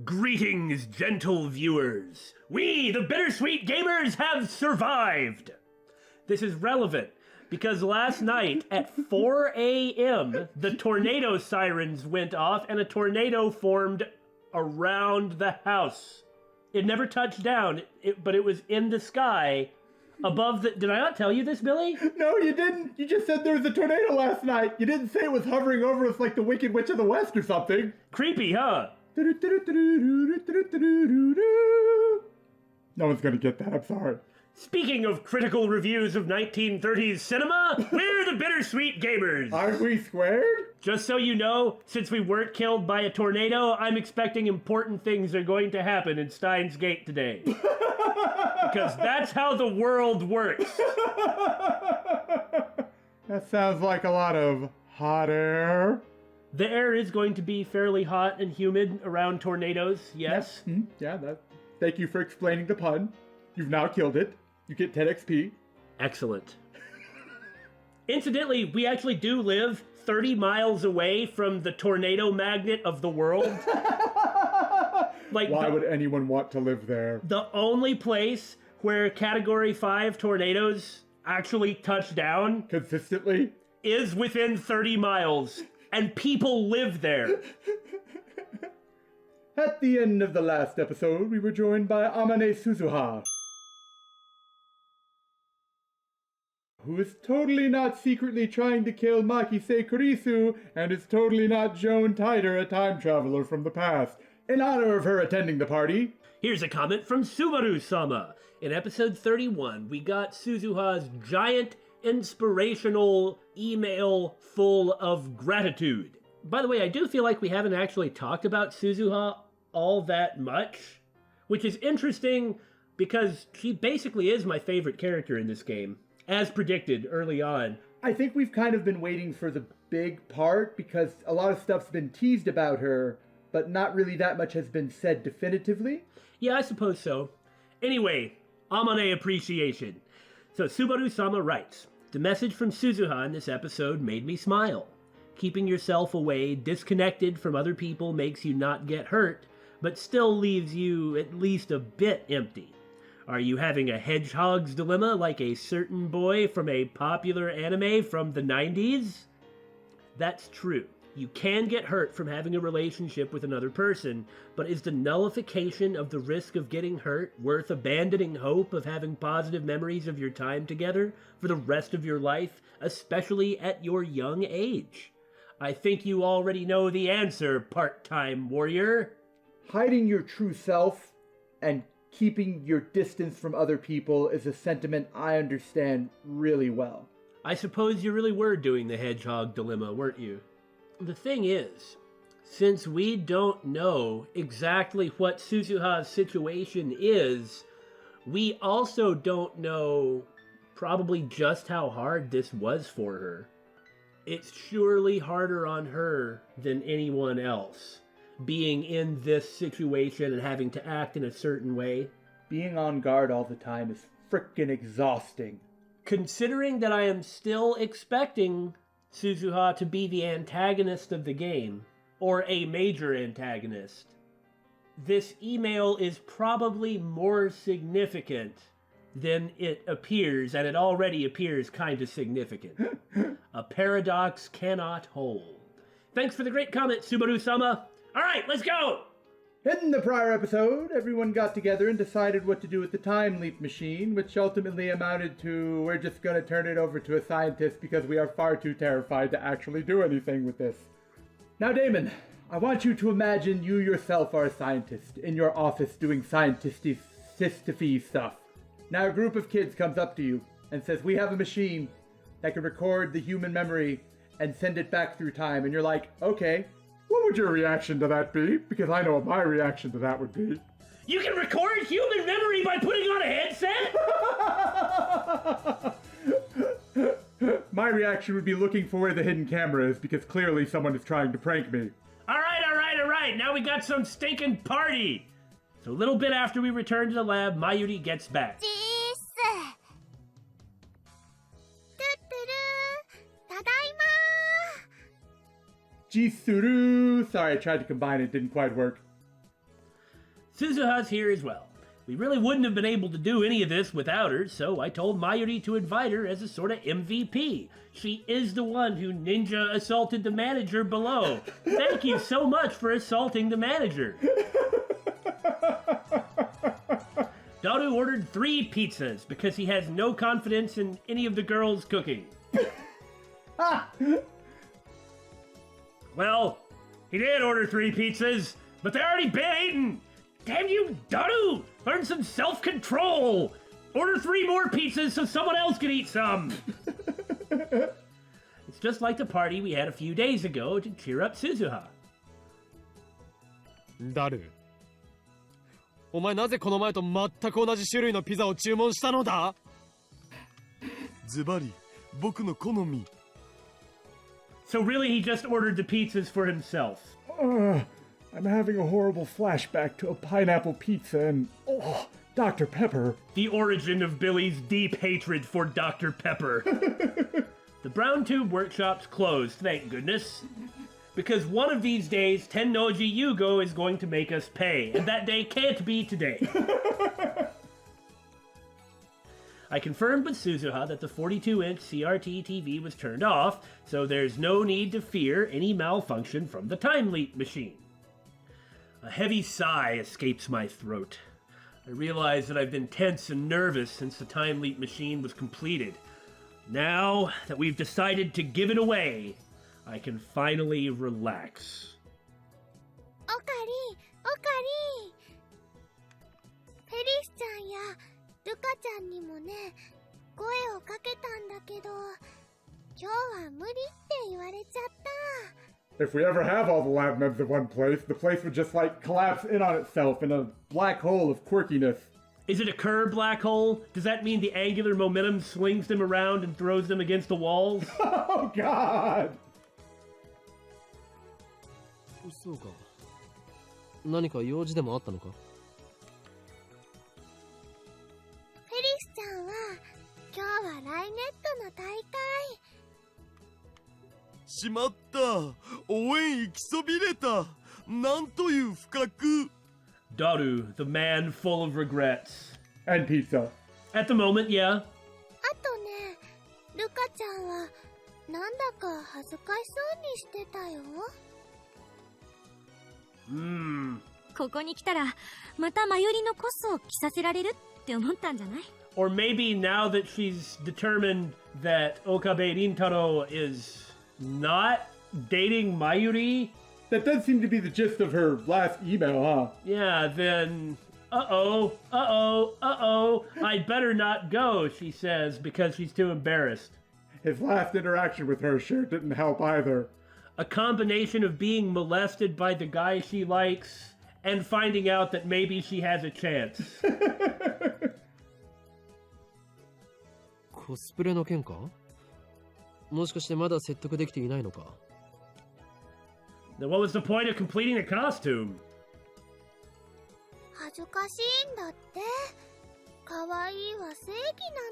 Greetings, gentle viewers. We, the Bittersweet Gamers, have survived. This is relevant because last night at 4 a.m., the tornado sirens went off and a tornado formed around the house. It never touched down, but it was in the sky above the... Did I not tell you this, Billy? No, you didn't. You just said there was a tornado last night. You didn't say it was hovering over us like the Wicked Witch of the West or something. Creepy, huh? No one's gonna get that, I'm sorry. Speaking of critical reviews of 1930s cinema, we're the Bittersweet Gamers. Aren't we squared? Just so you know, since we weren't killed by a tornado, I'm expecting important things are going to happen in Steins Gate today. Because that's how the world works. That sounds like a lot of hot air. The air is going to be fairly hot and humid around tornadoes, yes? Thank you for explaining the pun. You've now killed it. You get 10 XP. Excellent. Incidentally, we actually do live 30 miles away from the tornado magnet of the world. Why would anyone want to live there? The only place where Category 5 tornadoes actually touch down consistently is within 30 miles. And people live there. At the end of the last episode, we were joined by Amane Suzuha, who is totally not secretly trying to kill Makise Kurisu, and is totally not Joan Tider, a time traveler from the past. In honor of her attending the party, here's a comment from Subaru-sama. In episode 31, we got Suzuha's giant inspirational email full of gratitude. By the way, I do feel like we haven't actually talked about Suzuha all that much, which is interesting because she basically is my favorite character in this game, as predicted early on. I think we've kind of been waiting for the big part because a lot of stuff's been teased about her, but not really that much has been said definitively. Yeah, I suppose so. Anyway, Amane appreciation. So Subaru-sama writes, the message from Suzuha in this episode made me smile. Keeping yourself away, disconnected from other people makes you not get hurt, but still leaves you at least a bit empty. Are you having a hedgehog's dilemma like a certain boy from a popular anime from the 90s? That's true. You can get hurt from having a relationship with another person, but is the nullification of the risk of getting hurt worth abandoning hope of having positive memories of your time together for the rest of your life, especially at your young age? I think you already know the answer, part-time warrior. Hiding your true self and keeping your distance from other people is a sentiment I understand really well. I suppose you really were doing the hedgehog dilemma, weren't you? The thing is, since we don't know exactly what Suzuha's situation is, we also don't know probably just how hard this was for her. It's surely harder on her than anyone else, being in this situation and having to act in a certain way. Being on guard all the time is frickin' exhausting. Considering that I am still expecting Suzuha to be the antagonist of the game, or a major antagonist, this email is probably more significant than it appears, and it already appears kind of significant. A paradox cannot hold. Thanks for the great comment, Subaru-sama. All right, let's go! In the prior episode, everyone got together and decided what to do with the time leap machine, which ultimately amounted to, we're just going to turn it over to a scientist because we are far too terrified to actually do anything with this. Now, Damon, I want you to imagine you yourself are a scientist in your office doing scientisty stuff. Now a group of kids comes up to you and says, we have a machine that can record the human memory and send it back through time. And you're like, okay, what would your reaction to that be? Because I know what my reaction to that would be. You can record human memory by putting on a headset? My reaction would be looking for where the hidden camera is, because clearly someone is trying to prank me. All right. Now we got some stinking party. So a little bit after we return to the lab, Mayuri gets back. Jisuru! Sorry, I tried to combine it, didn't quite work. Suzuha's here as well. We really wouldn't have been able to do any of this without her, so I told Mayuri to invite her as a sort of MVP. She is the one who ninja assaulted the manager below. Thank you so much for assaulting the manager. Daru ordered 3 pizzas because he has no confidence in any of the girls cooking. Well, he did order 3 pizzas, but they've already been eaten. Damn you, Daru! Learn some self-control! Order 3 more pizzas so someone else can eat some! It's just like the party we had a few days ago to cheer up Suzuha. ダル、お前なぜこの前と全く同じ種類のピザを注文したのだ？ズバリ、僕の好み。So really he just ordered the pizzas for himself. I'm having a horrible flashback to a pineapple pizza and, Dr. Pepper. The origin of Billy's deep hatred for Dr. Pepper. The Brown Tube Workshop's closed, thank goodness. Because one of these days, Tennoji Yugo is going to make us pay, and that day can't be today. I confirmed with Suzuha that the 42-inch CRT TV was turned off, so there's no need to fear any malfunction from the Time Leap machine. A heavy sigh escapes my throat. I realize that I've been tense and nervous since the Time Leap machine was completed. Now that we've decided to give it away, I can finally relax. オカリ、フェリスちゃんやルカちゃんにもね、声をかけたんだけど、今日は無理って言われちゃった。If we ever have all the lab members in one place, the place would just, collapse in on itself in a black hole of quirkiness. Is it a Kerr black hole? Does that mean the angular momentum swings them around and throws them against the walls? Oh, God! そうか。何か用事でもあったのか？フェリスちゃんは今日はライネットの大会。しまった。応援行きそびれた。なんという不覚。Daru, the man full of regrets. And pizza. At the moment, yeah. あとね、ルカちゃんはなんだか恥ずかしそうにしてたよ。ここに来たらまたマユリのコスを着させられるって思ったんじゃない？ Or maybe now that she's determined that Okabe Rintaro is not dating Mayuri? That does seem to be the gist of her last email, huh? Yeah, then... Uh-oh, I'd better not go, she says, because she's too embarrassed. His last interaction with her sure didn't help either. A combination of being molested by the guy she likes and finding out that maybe she has a chance. コスプレの件か？もしかしてまだ説得できていないのか？ Then what was the point of completing the costume? 恥ずかしいんだって。可愛いは正義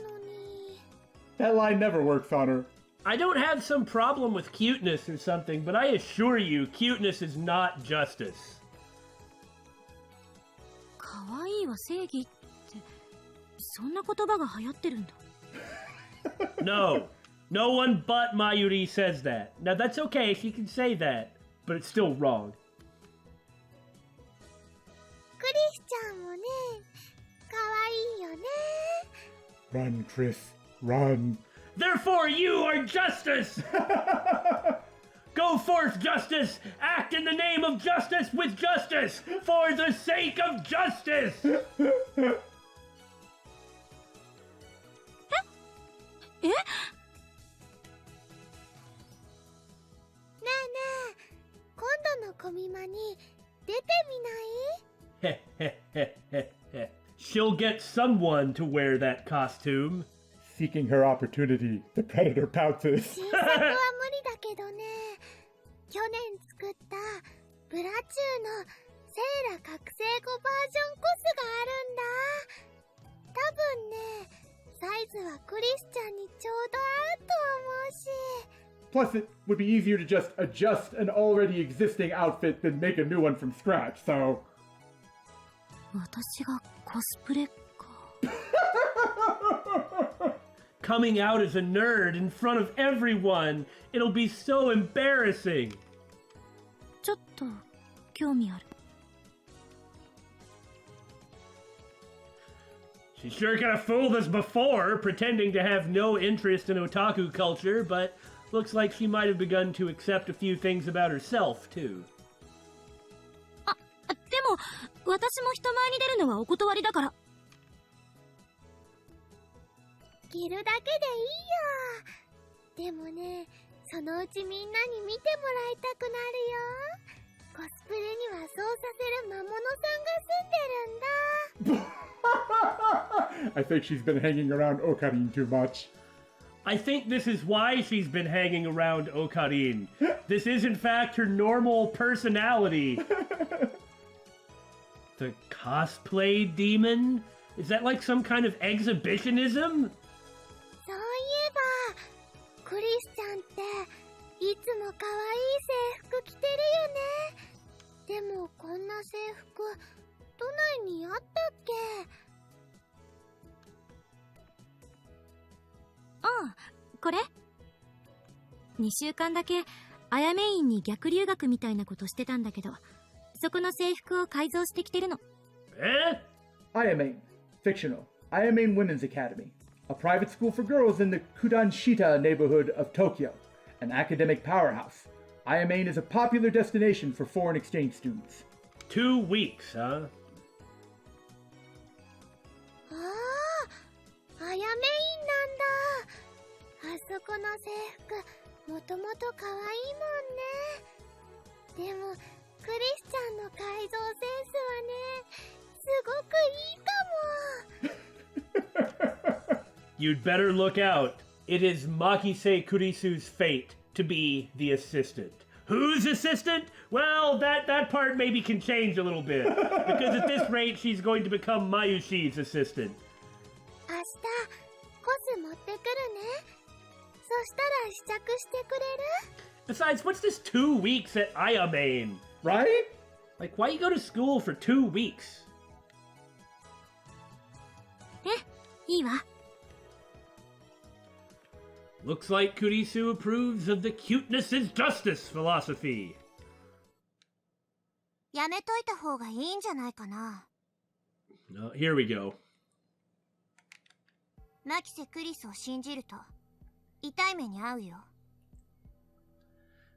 なのに。That line never works on her. I don't have some problem with cuteness or something, but I assure you, cuteness is not justice. 可愛いは正義ってそんな言葉が流行ってるんだ。No. No one but Mayuri says that. Now that's okay, she can say that, but it's still wrong. クリスちゃんもね、可愛いよね。Run, Chris, run. Therefore you are justice! Go forth, justice! Act in the name of justice with justice! For the sake of justice! え？ねえねえ、今度のコミマに出てみない？ She'll get someone to wear that costume. Seeking her opportunity, the predator pounces. 新作は無理だけどね。去年作ったブラチューのセーラ覚醒後バージョンコスがあるんだ。多分ね、サイズはクリスちゃんにちょうど合うと思うし。 Plus, it would be easier to just adjust an already existing outfit than make a new one from scratch, so... 私がコスプレか。Coming out as a nerd in front of everyone. It'll be so embarrassing. ちょっと興味ある。She sure kind of fooled us before, pretending to have no interest in otaku culture, but looks like she might have begun to accept a few things about herself, too. でも、私も人前に出るのはお断りだから。着るだけでいいよ。でもね、そのうちみんなに見てもらいたくなるよ。コスプレにはそうさせる魔物さんが住んでるんだ。I think she's been hanging around Okarin too much. I think this is why she's been hanging around Okarin. This is in fact her normal personality. The cosplay demon? Is that like some kind of exhibitionism? そういえば、クリスちゃんっていつも可愛い制服着てるよね。でもこんな制服都内にあったっけ？これ2週間だけあやめ院に逆留学みたいなことしてたんだけど、そこの制服を改造してきてるの。Ayame, fictional. Ayame Women's Academy. A private school for girls in the Kudanshita neighborhood of Tokyo. An academic powerhouse. Ayame is a popular destination for foreign exchange students. 2 weeks, huh? あやめ院なんだ。あそこの制服もともと可愛いもんね。でもクリスちゃんの改造センスはね、すごくいいかも。You'd better look out. It is Makise Kurisu's fate to be the assistant. Whose assistant? Well, that part maybe can change a little bit. Because at this rate, she's going to become Mayushi's assistant. 明日コス持ってくるね。そしたら試着してくれる？ Besides, what's this 2 weeks at Ayame? Right? Like, why you go to school for 2 weeks? いいわ。Looks like Kurisu approves of the cuteness is justice philosophy. やめといた方がいいんじゃないかな。Here we go. マキセクリスを信じると痛い目に遭うよ。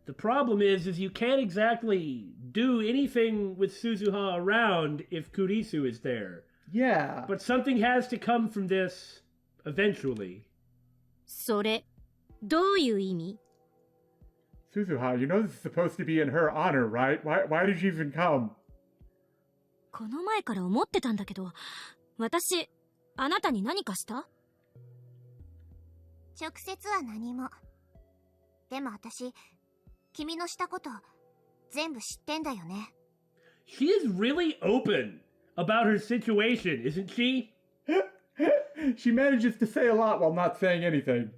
The problem is you can't exactly do anything with Suzuha around if Kurisu is there. Yeah. But something has to come from this eventually. それ、どういう意味？ Suzuha, you know this is supposed to be in her honor, right? Why did you even come? この前から思ってたんだけど、私、あなたに何かした？直接は何も。でも私、君のしたこと全部知ってんだよね。She is really open about her situation, isn't she? She manages to say a lot while not saying anything.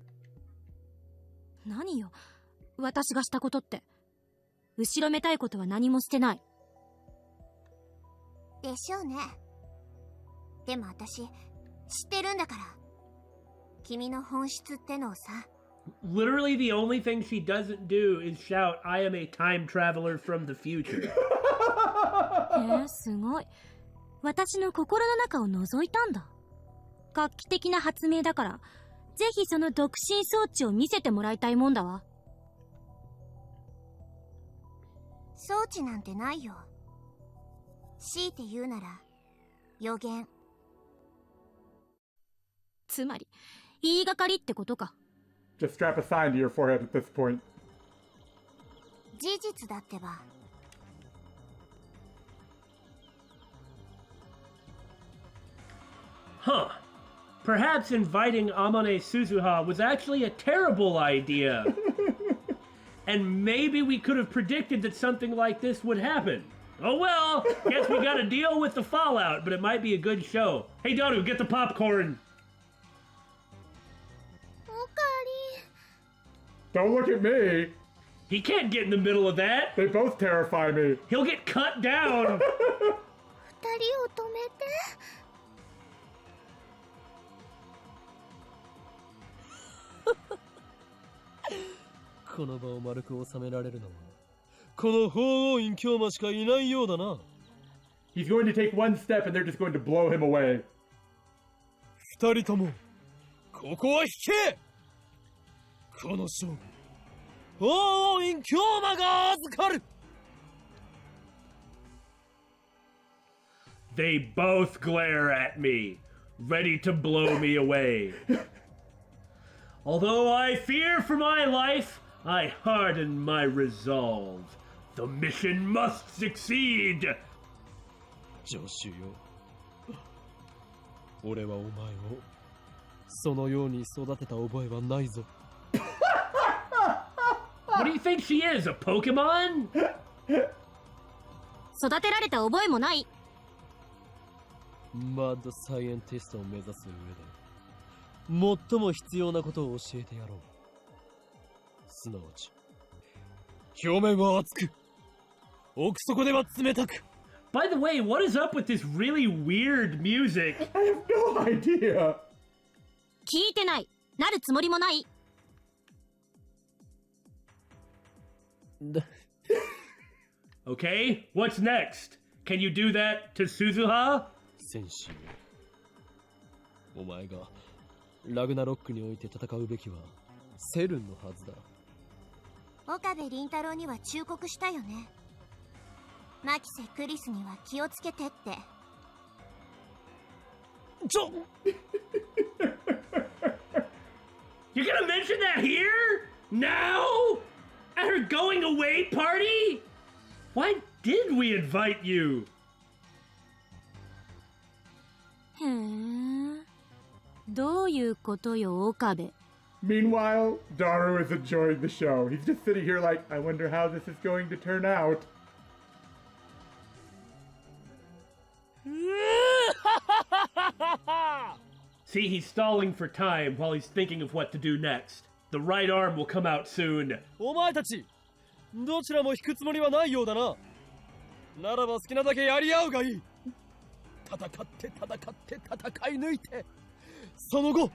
何よ、私がしたことって。後ろめたいことは何もしてない。でしょうね。でも私、知ってるんだから。君の本質ってのをさ。Literally the only thing she doesn't do is shout, I am a time traveler from the future. すごい。私の心の中を覗いたんだ。画期的な発明だから、ぜひその独身装置を見せてもらいたいもんだわ。装置なんてないよ。強いて言うなら、予言。つまり、言いがかりってことか。Just strap a sign to your forehead at this point. 事実だってば。Huh. Perhaps inviting Amane Suzuha was actually a terrible idea. And maybe we could have predicted that something like this would happen. Oh well, guess we gotta deal with the fallout, but it might be a good show. Hey Dodu, get the popcorn. おかり。 Don't look at me. He can't get in the middle of that. They both terrify me. He'll get cut down. 二人を止めて。この場を丸く収められるのはこの法王院京馬しかいないようだな。 He's going to take one step and they're just going to blow him away. 二人ともここは引け。この勝負法王院京馬が預かる。 They both glare at me, ready to blow me away. Although I fear for my life, I harden my resolve. The mission must succeed! 助手よ、俺はお前をそのように育てた覚えはないぞ。 What do you think she is, a Pokemon? 育てられた覚えもない。マッドサイエンティストを目指す上で最も必要なことを教えてやろう。すなわち表面は熱く奥底では冷たく。 By the way, what is up with this really weird music? I have no idea. 聞いてない。なるつもりもない。Okay, what's next? Can you do that to Suzuha? 戦士よ、お前がラグナロックにおいて戦うべきはセルンのはずだ。岡部倫太郎には忠告したよね。マキセ・クリスには気をつけてって。ちょYou're gonna mention that here? Now? At her going away party? Why did we invite you? へえ、どういうことよ、岡部。 Meanwhile, Daru is enjoying the show. He's just sitting here like, I wonder how this is going to turn out. See, he's stalling for time while he's thinking of what to do next. The right arm will come out soon. お前たちどちらも引くつもりはないようだな。ならば好きなだけやり合うがいい。戦って戦って戦い抜いて、その後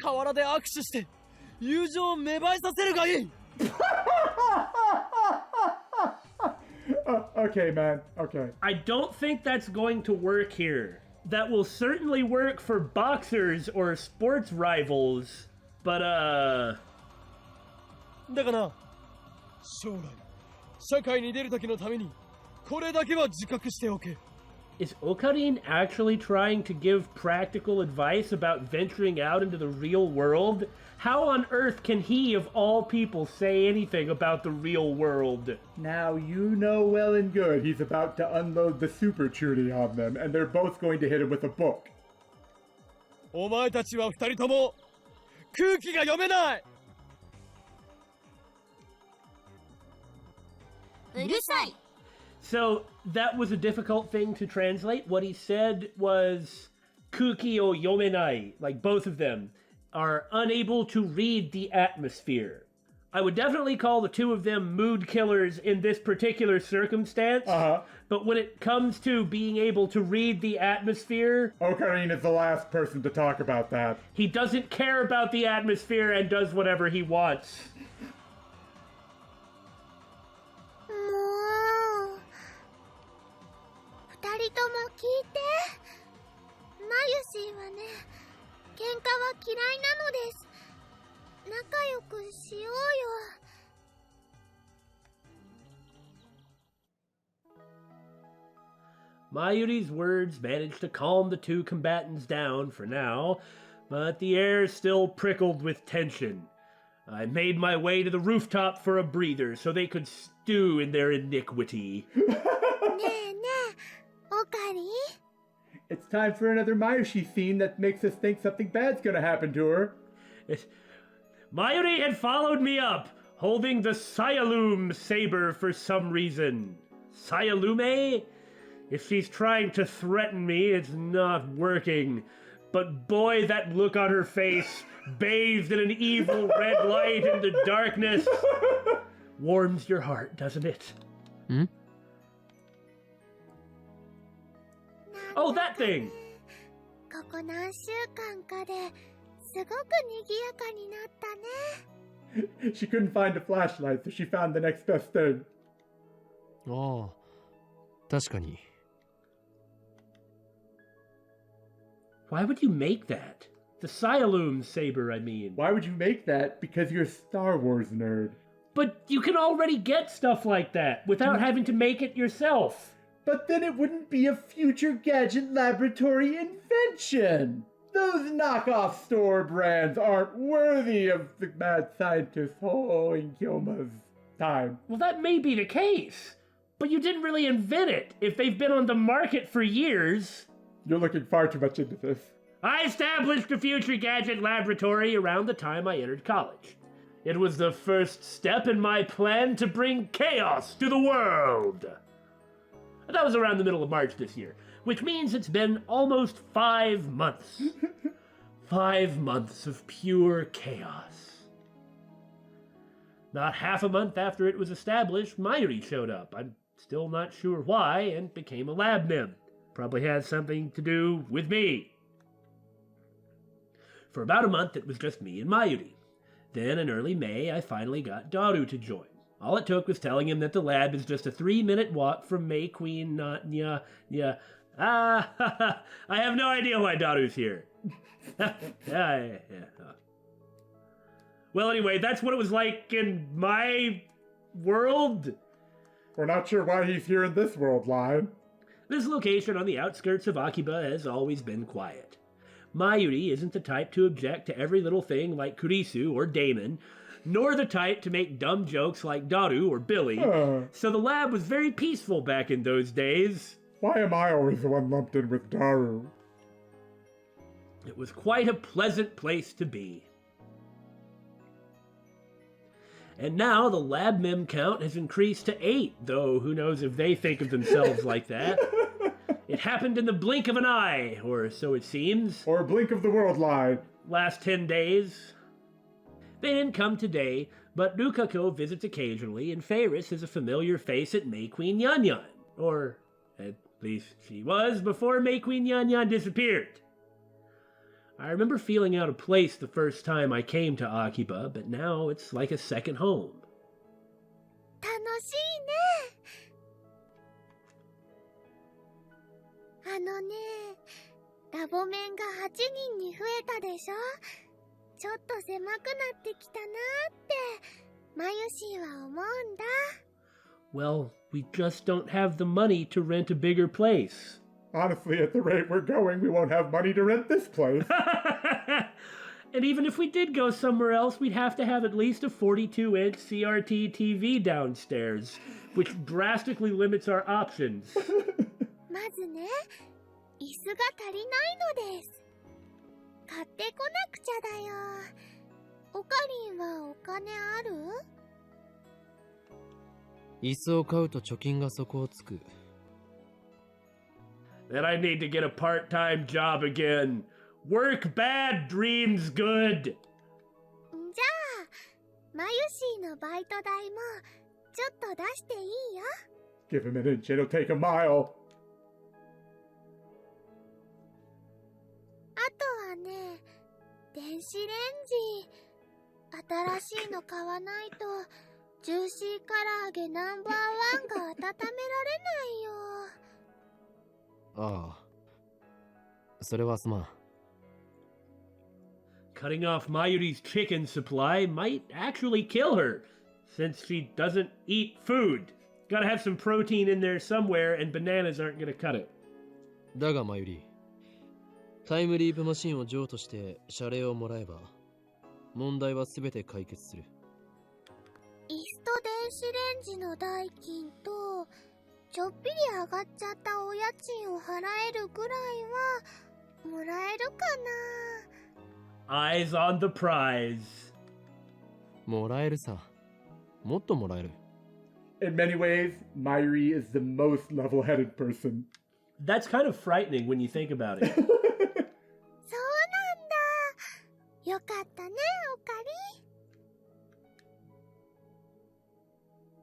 河原で握手して友情を芽生えさせるがいい。Okay, man. Okay. I don't think that's going to work here. That will certainly work for boxers or sports rivals, but だがな、将来社会に出る時のためにこれだけは自覚しておけ。 is Okarin actually trying to give practical advice about venturing out into the real world? How on earth can he, of all people, say anything about the real world? Now you know well and good he's about to unload the super chudy on them, and they're both going to hit him with a book. お前たちは二人とも空気が読めない。うるさい。 So that was a difficult thing to translate. What he said was Kuki o yomenai, like both of them are unable to read the atmosphere. I would definitely call the two of them mood killers in this particular circumstance. But when it comes to being able to read the atmosphere, Okarin is the last person to talk about that. he doesn't care about the atmosphere and does whatever he wants. もう二人とも聞いて。マユシーはね、喧嘩は嫌いなのです。仲良くしようよ。Mayuri's words managed to calm the two combatants down for now, but the air still prickled with tension. I made my way to the rooftop for a breather so they could stew in their iniquity. ねえねえ、オカリン。 It's time for another Mayushi scene that makes us think something bad's gonna happen to her. Mayuri had followed me up, holding the Syalume saber for some reason. Syalume? If she's trying to threaten me, it's not working. But boy, that look on her face, bathed in an evil red light in the darkness, warms your heart, doesn't it? ね Oh, that thing! ここ何週間かですごく賑やかになったね。 She couldn't find a flashlight, so she found the next best thing. ああ、確かに。Why would you make that? The Sialoom saber, I mean. Why would you make that? Because you're a Star Wars nerd. But you can already get stuff like that without having to make it yourself. But then it wouldn't be a future gadget laboratory invention. Those knockoff store brands aren't worthy of the mad scientist holding Kyoma's time. Well, that may be the case. But you didn't really invent it if they've been on the market for years. You're looking far too much into this. I established a future gadget laboratory around the time I entered college. It was the first step in my plan to bring chaos to the world. That was around the middle of March this year, which means it's been almost 5 months. 5 months of pure chaos. Not half a month after it was established, Mayuri showed up. I'm still not sure why, and became a lab mem. Probably has something to do with me. For about a month, it was just me and Mayuri. Then, in early May, I finally got Daru to join. All it took was telling him that the lab is just a 3-minute walk from May Queen, I have no idea why Daru's here. Well, anyway, that's what it was like in my world. We're not sure why he's here in this world, Line. This location on the outskirts of Akiba has always been quiet. Mayuri isn't the type to object to every little thing like Kurisu or Damon, nor the type to make dumb jokes like Daru or Billy, so the lab was very peaceful back in those days. Why am I always the one lumped in with Daru? It was quite a pleasant place to be. And now the lab mem count has increased to 8, though who knows if they think of themselves like that. It happened in the blink of an eye, or so it seems. Or a blink of the world, Line. Last 10 days. They didn't come today, but Rukako visits occasionally, and Ferris is a familiar face at May Queen Yan Yan. Or, at least she was before May Queen Yan Yan disappeared. I remember feeling out of place the first time I came to Akiba, but now it's like a second home. 楽しいね。あのね、ラボ面が8人に増えたでしょ。ちょっと狭くなってきたなってマユシーは思うんだ。Well, we just don't have the money to rent a bigger place. Honestly, at the rate we're going, we won't have money to rent this place. And even if we did go somewhere else, we'd have to have at least a 42-inch CRT TV downstairs, which drastically limits our options. まずね、椅子が足りないのです。買ってこなくちゃだよ。おかりんはお金ある？椅子を買うと貯金が底をつく。Then I need to get a part-time job again. Work bad, dreams good. じゃあ、マユシーのバイト代もちょっと出していいよ。Give him an inch, it'll take a mile. あとはね、電子レンジ。新しいの買わないと、ジューシー唐揚げナンバー1が温められないよ。ああ。それはすまん。Cutting off Mayuri's chicken supply might actually kill her, since she doesn't eat food. Gotta have some protein in there somewhere, and bananas aren't gonna cut it. だがマユリ、タイムリープマシンを譲渡して謝礼をもらえば、問題はすべて解決する。椅子と電子レンジの代金と、ちょっぴり上がっちゃったお家賃を払えるぐらいはもらえるかな。Eyes on the prize. もらえるさ。もっともらえる。In many ways, Mayuri is the most level-headed person. That's kind of frightening when you think about it. そうなんだ。よかったね、おか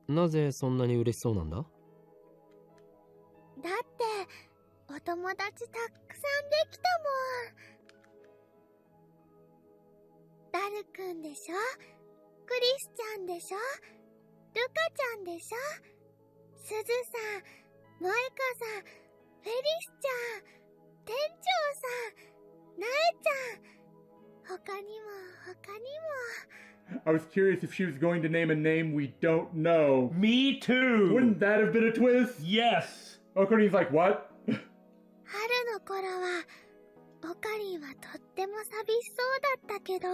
り。なぜそんなに嬉しそうなんだ？だって、お友達たくさんできたもん。ダルくんでしょ、クリスちゃんでしょ、ルカちゃんでしょ、すずさん、モエカさん、フェリスちゃん、店長さん、ナエちゃん、他にも。I was curious if she was going to name a name we don't know. Me too! Wouldn't that have been a twist? Yes! Okarin's like, what? 春の頃は、オカリンはとっても寂しそうだったけど、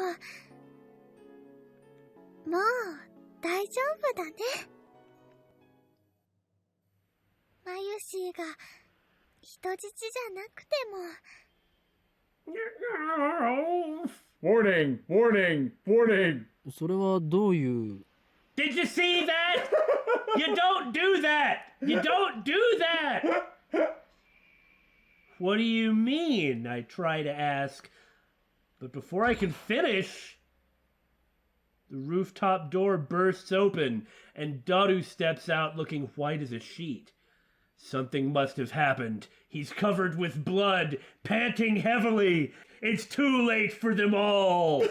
もう大丈夫だね。マユシーが人質じゃなくても。Warning! Warning! Warning! それはどういう。 Did you see that? You don't do that! You don't do that! What do you mean? I try to ask. But before I can finish, the rooftop door bursts open and Daru steps out looking white as a sheet. Something must have happened. He's covered with blood, panting heavily. It's too late for them all.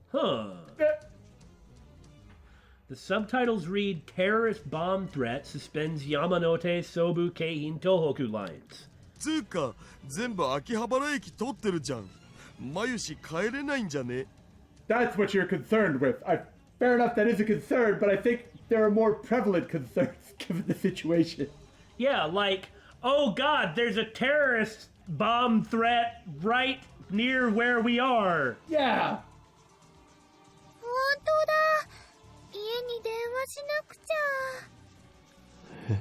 Huh. The subtitles read, Terrorist bomb threat suspends Yamanote Sobu Keihin Tohoku lines. つうか全部秋葉原駅通ってるじゃん。マユシ帰れないんじゃね？ That's what you're concerned with. Fair enough, that is a concern, but I think there are more prevalent concerns given the situation. Yeah, like, oh god, there's a terrorist bomb threat right near where we are. Yeah! 本当だ。家に電話しなくちゃ。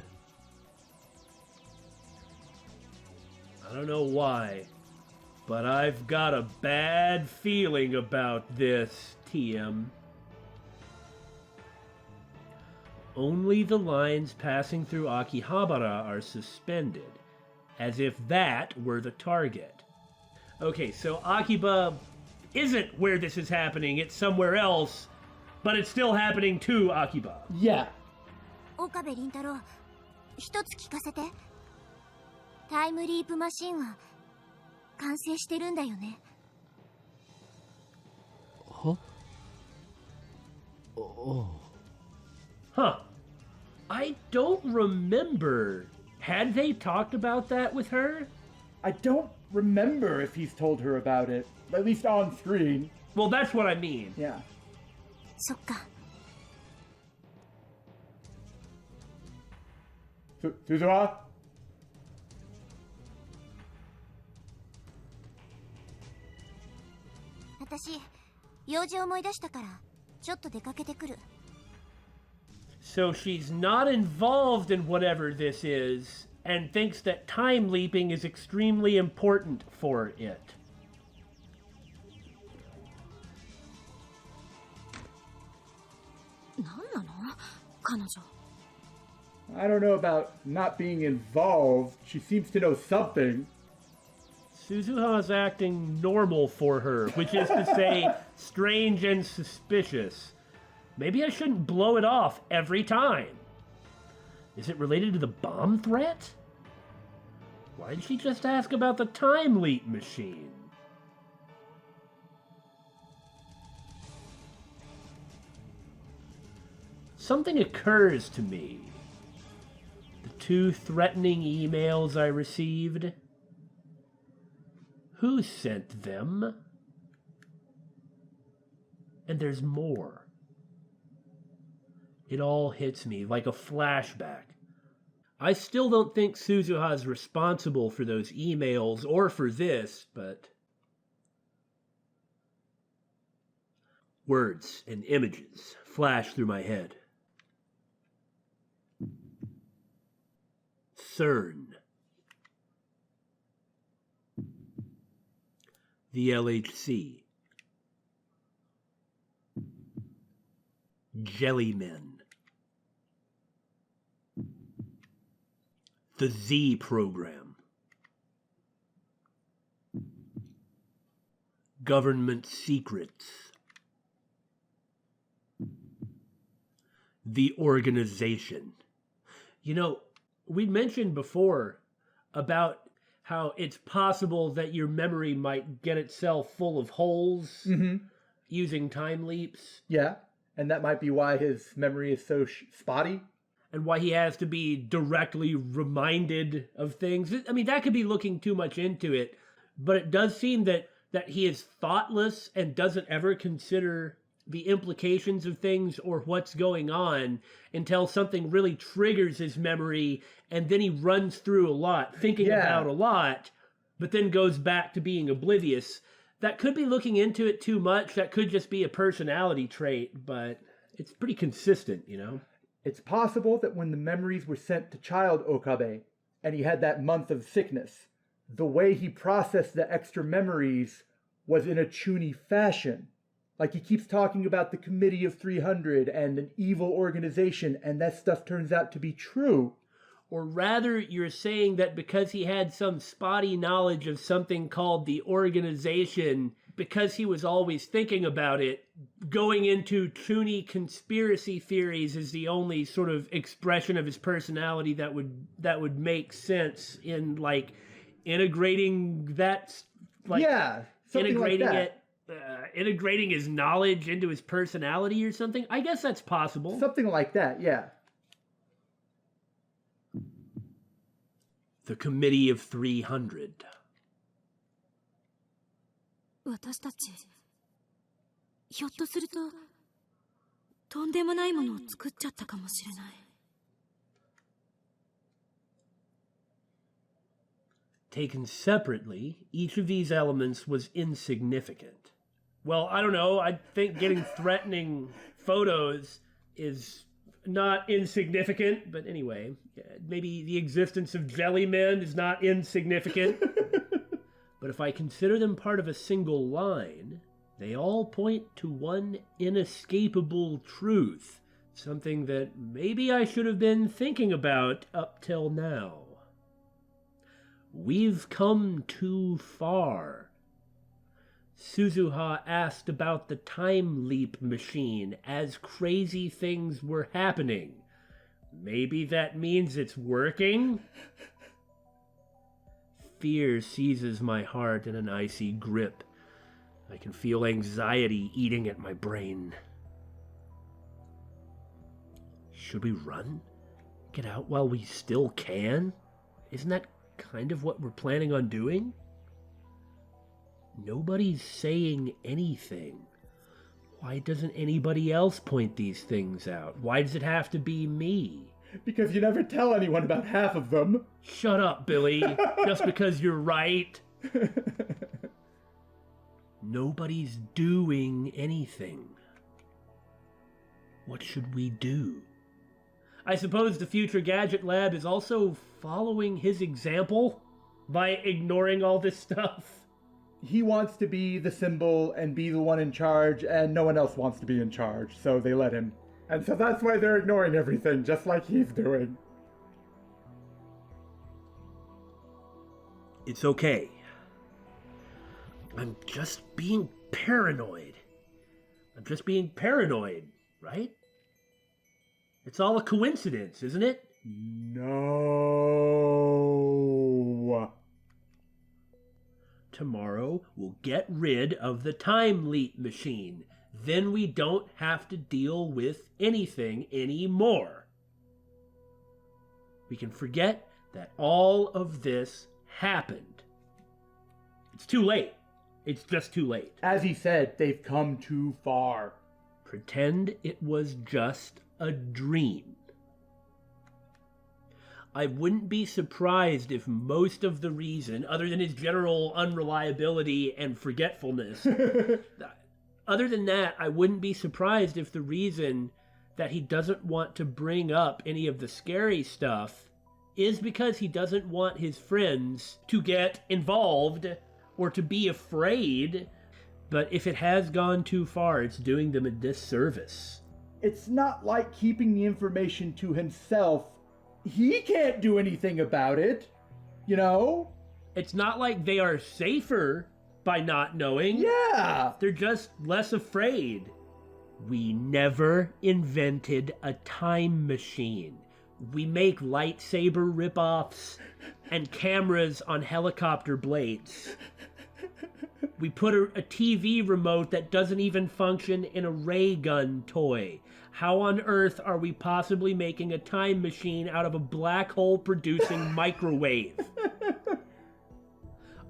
I don't know why, but I've got a bad feeling about this, TM. Only the lines passing through Akihabara are suspended, as if that were the target. Okay, so Akiba isn't where this is happening, it's somewhere else, but it's still happening to Akiba. Yeah. 岡部倫太郎、一つ聞かせて。タイムリープマシンは完成してるんだよね。は？お。 Huh. I don't remember. Had they talked about that with her? I don't remember if he's told her about it, at least on screen. Well, that's what I mean. Yeah. そっか。 Suzuha? 私、用事思い出したから、ちょっと出かけてくる。 So she's not involved in whatever this is, and thinks that time leaping is extremely important for it. 何なの？彼女。 I don't know about not being involved. She seems to know something. Suzuha's acting normal for her, which is to say, strange and suspicious. Maybe I shouldn't blow it off every time. Is it related to the bomb threat? Why did she just ask about the time leap machine? Something occurs to me. The 2 threatening emails I received. Who sent them? And there's more. It all hits me like a flashback. I still don't think Suzuha's responsible for those emails or for this, but... Words and images flash through my head. SERN. The LHC. Jellymen. The Z program. government secrets. The organization. You know, we mentioned before about how it's possible that your memory might get itself full of holes using time leaps. Yeah, and that might be why his memory is so spotty. And why he has to be directly reminded of things. I mean, that could be looking too much into it, but it does seem that he is thoughtless and doesn't ever consider the implications of things or what's going on until something really triggers his memory, and then he runs through a lot, thinking about a lot, but then goes back to being oblivious. That could be looking into it too much. That could just be a personality trait, but it's pretty consistent, you know? It's possible that when the memories were sent to child Okabe, and he had that month of sickness, the way he processed the extra memories was in a chuuni fashion. Like, he keeps talking about the Committee of 300 and an evil organization, and that stuff turns out to be true. Or rather, you're saying that because he had some spotty knowledge of something called the organization, because he was always thinking about it, going into chuuni conspiracy theories is the only sort of expression of his personality that would make sense in, like, integrating that, like, integrating like that. Integrating his knowledge into his personality or something? I guess that's possible. Something like that, yeah. The Committee of 300. 私たち、ひょっとすると、とんでもないものを作っちゃったかもしれない。Taken separately, each of these elements was insignificant. Well, I don't know. I think getting threatening photos is not insignificant, but anyway, maybe the existence of jelly men is not insignificant. But if I consider them part of a single line, they all point to one inescapable truth, something that maybe I should have been thinking about up till now. We've come too far. Suzuha asked about the time leap machine as crazy things were happening. Maybe that means it's working? Fear seizes my heart in an icy grip. I can feel anxiety eating at my brain. Should we run? Get out while we still can? Isn't that kind of what we're planning on doing? Nobody's saying anything. Why doesn't anybody else point these things out? Why does it have to be me? Because you never tell anyone about half of them. Shut up, Billy. Just because you're right. Nobody's doing anything. What should we do? I suppose the future Gadget Lab is also following his example by ignoring all this stuff. He wants to be the symbol and be the one in charge, and no one else wants to be in charge, so they let him. And so that's why they're ignoring everything, just like he's doing. It's okay. I'm just being paranoid. Right? It's all a coincidence, isn't it? No. Tomorrow, we'll get rid of the time leap machine. Then we don't have to deal with anything anymore. We can forget that all of this happened. It's too late. It's just too late. As he said, they've come too far. Pretend it was just a dream. I wouldn't be surprised if most of the reason, other than his general unreliability and forgetfulness, other than that, I wouldn't be surprised if the reason that he doesn't want to bring up any of the scary stuff is because he doesn't want his friends to get involved or to be afraid. But if it has gone too far, it's doing them a disservice. It's not like keeping the information to himself. He can't do anything about it, you know? It's not like they are safer by not knowing. Yeah! They're just less afraid. We never invented a time machine. We make lightsaber ripoffs and cameras on helicopter blades. We put a TV remote that doesn't even function in a ray gun toy. How on earth are we possibly making a time machine out of a black hole producing microwave?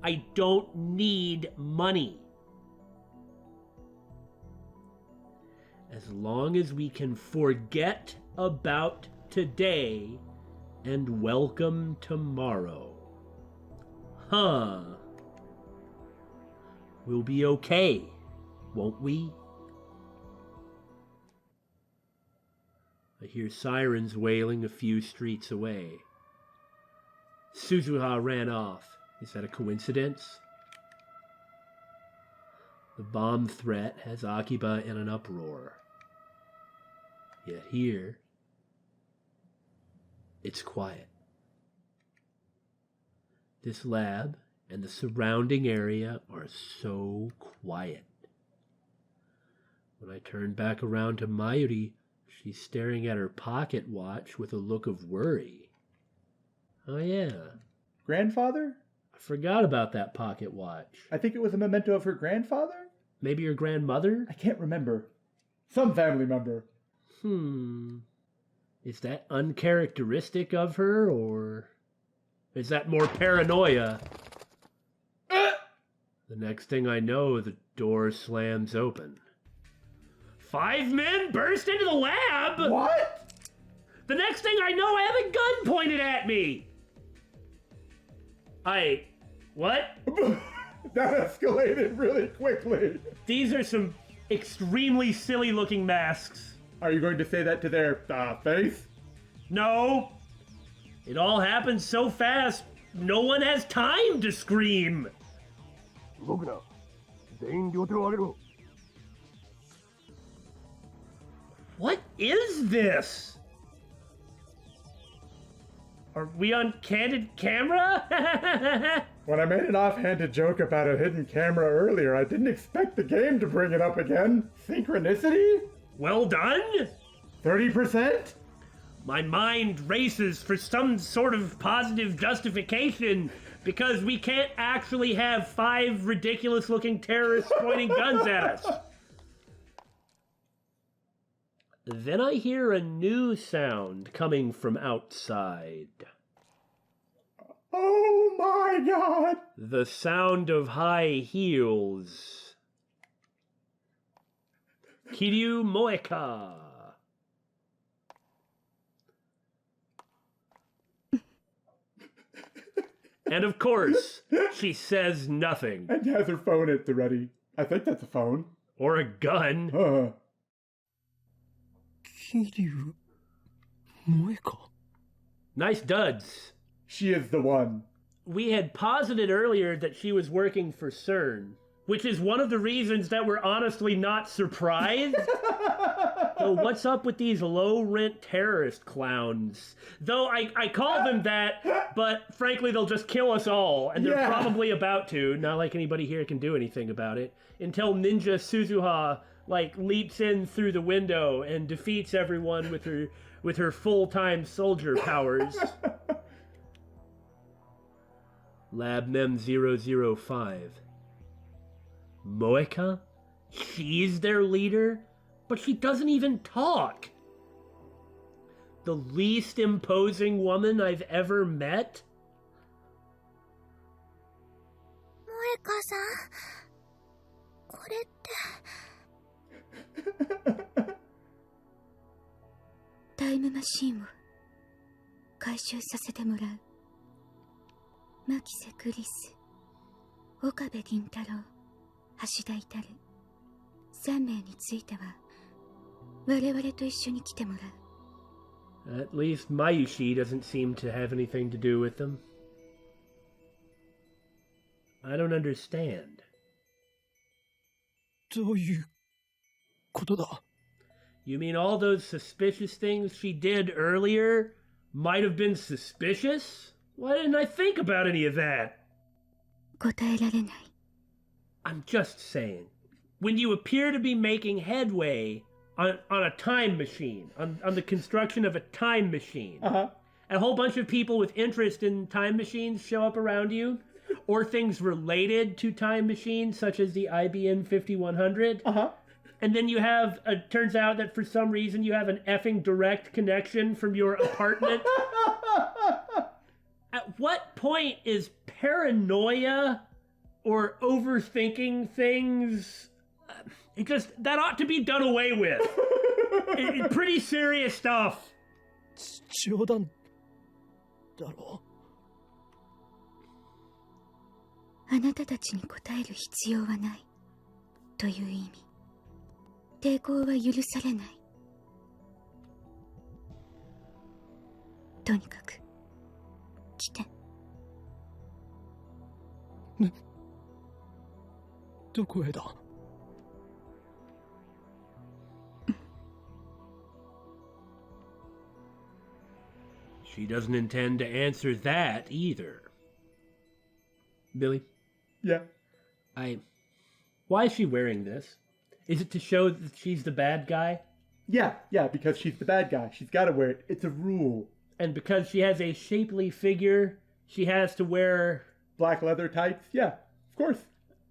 I don't need money. As long as we can forget about today and welcome tomorrow. Huh. We'll be okay, won't we? I hear sirens wailing a few streets away. Suzuha ran off. Is that a coincidence? The bomb threat has Akiba in an uproar. Yet here, it's quiet. This lab and the surrounding area are so quiet. When I turn back around to Mayuri, she's staring at her pocket watch with a look of worry. Oh yeah. Grandfather? I forgot about that pocket watch. I think it was a memento of her grandfather? Maybe your grandmother? I can't remember. Some family member. Is that uncharacteristic of her, or is that more paranoia? The next thing I know, the door slams open. 5 men burst into the lab! What? The next thing I know, I have a gun pointed at me! What? That escalated really quickly. These are some extremely silly looking masks. Are you going to say that to their face? No! It all happens so fast, no one has time to scream! 動くな。全員両手を上げろ。 What is this? Are we on candid camera? When I made an offhanded joke about a hidden camera earlier, I didn't expect the game to bring it up again. Synchronicity? Well done? 30%? My mind races for some sort of positive justification because we can't actually have 5 ridiculous-looking terrorists pointing guns at us. Then I hear a new sound coming from outside. Oh my god! The sound of high heels. Kiryu Moeka. And of course, she says nothing. And has her phone at the ready. I think that's a phone. Or a gun. Kiryu Moeka. Nice duds. She is the one. We had posited earlier that she was working for SERN, which is one of the reasons that we're honestly not surprised. So what's up with these low-rent terrorist clowns? Though I call them that, but frankly they'll just kill us all, and they're probably about to, not like anybody here can do anything about it, until Ninja Suzuha, leaps in through the window and defeats everyone with her full-time soldier powers. Lab Mem 005. Moeka? She's their leader? But she doesn't even talk. The least imposing woman I've ever met? Moeka-san, これって。タイムマシンを回収させてもらう。牧瀬クリス、岡部銀太郎、橋田至、3名については我々と一緒に来てもらう。 At least Mayushi doesn't seem to have anything to do with them. I don't understand. どういうことだ? You mean all those suspicious things she did earlier might have been suspicious? Why didn't I think about any of that? 答えられない。I'm just saying. When you appear to be making headway on a time machine, on the construction of a time machine, a whole bunch of people with interest in time machines show up around you, or things related to time machines, such as the IBM 5100. And then you have, turns out that for some reason you have an effing direct connection from your apartment. At what point is paranoia or overthinking things, that ought to be done away with. Pretty serious stuff. 冗談だろあなたたちに答える必要はないという意味。抵抗は許されない。とにかく来て。どこへだShe doesn't intend to answer that either. Billy? Yeah. Why is she wearing this? Is it to show that she's the bad guy? Yeah, because she's the bad guy. She's gotta wear it. It's a rule. And because she has a shapely figure, she has to wear... Black leather tights? Yeah, of course.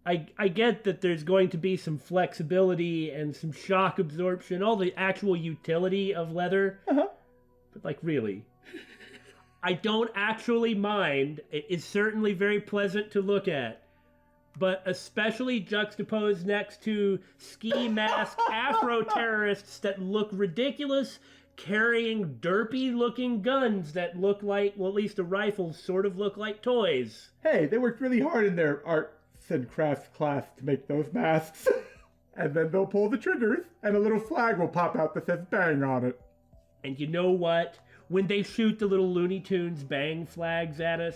I get that there's going to be some flexibility and some shock absorption, all the actual utility of leather. But, like, really... I don't actually mind. It is certainly very pleasant to look at. But especially juxtaposed next to ski mask Afro-terrorists that look ridiculous, carrying derpy-looking guns that look like, well, at least the rifles sort of look like toys. Hey, they worked really hard in their arts and crafts class to make those masks. And then they'll pull the triggers, and a little flag will pop out that says bang on it. And you know what? When they shoot the little Looney Tunes bang flags at us,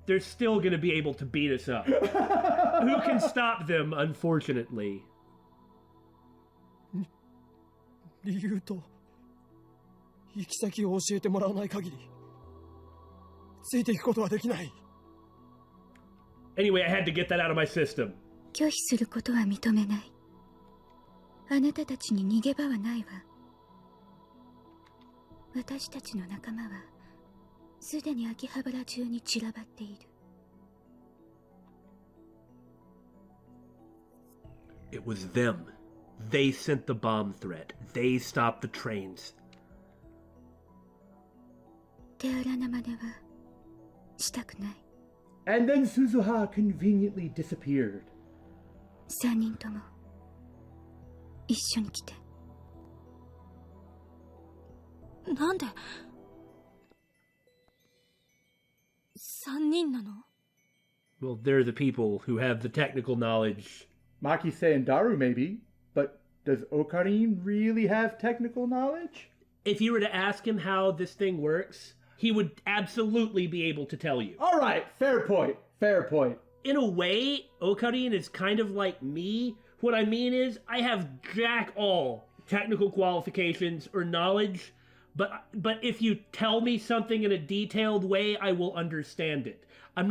they're still going to be able to beat us up. Who can stop them, unfortunately? 理由と行き先を教えてもらわない限りついていくことはできない。Anyway, I had to get that out of my system. 拒否することは認めない。あなたたちに逃げ場はないわ。私たちの仲間はすでに秋葉原中に散らばっている。It was them. They sent the bomb threat. They stopped the trains. 手荒な真似はしたくない。And then Suzuha conveniently disappeared. 3人とも一緒に来て。なんで3人なの？ Well, they're the people who have the technical knowledge. Makise and Daru maybe, but does Ocarine really have technical knowledge? If you were to ask him how this thing works, he would absolutely be able to tell you. All right, fair point. In a way, Ocarine is kind of like me. What I mean is, I have jack all technical qualifications or knowledge, but if you tell me something in a detailed way, I will understand it. I'm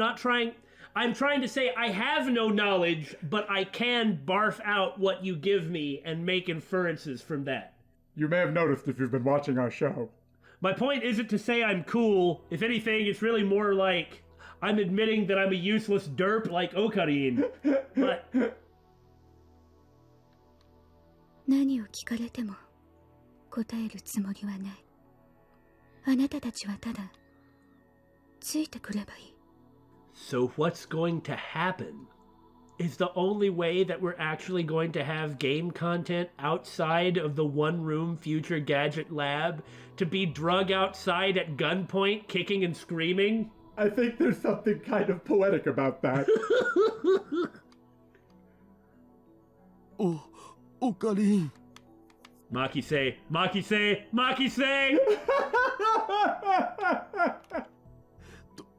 trying to say I have no knowledge, but I can barf out what you give me and make inferences from that. You may have noticed if you've been watching our show. My point isn't to say I'm cool. If anything, it's really more like I'm admitting that I'm a useless derp like Ocarine. But... 何を聞かれても答えるつもりはない。あなたたちはただついてくればいい。So what's going to happen? Is the only way that we're actually going to have game content outside of the one-room future gadget lab to be drug outside at gunpoint, kicking and screaming? I think there's something kind of poetic about that. Ocarine. Makise!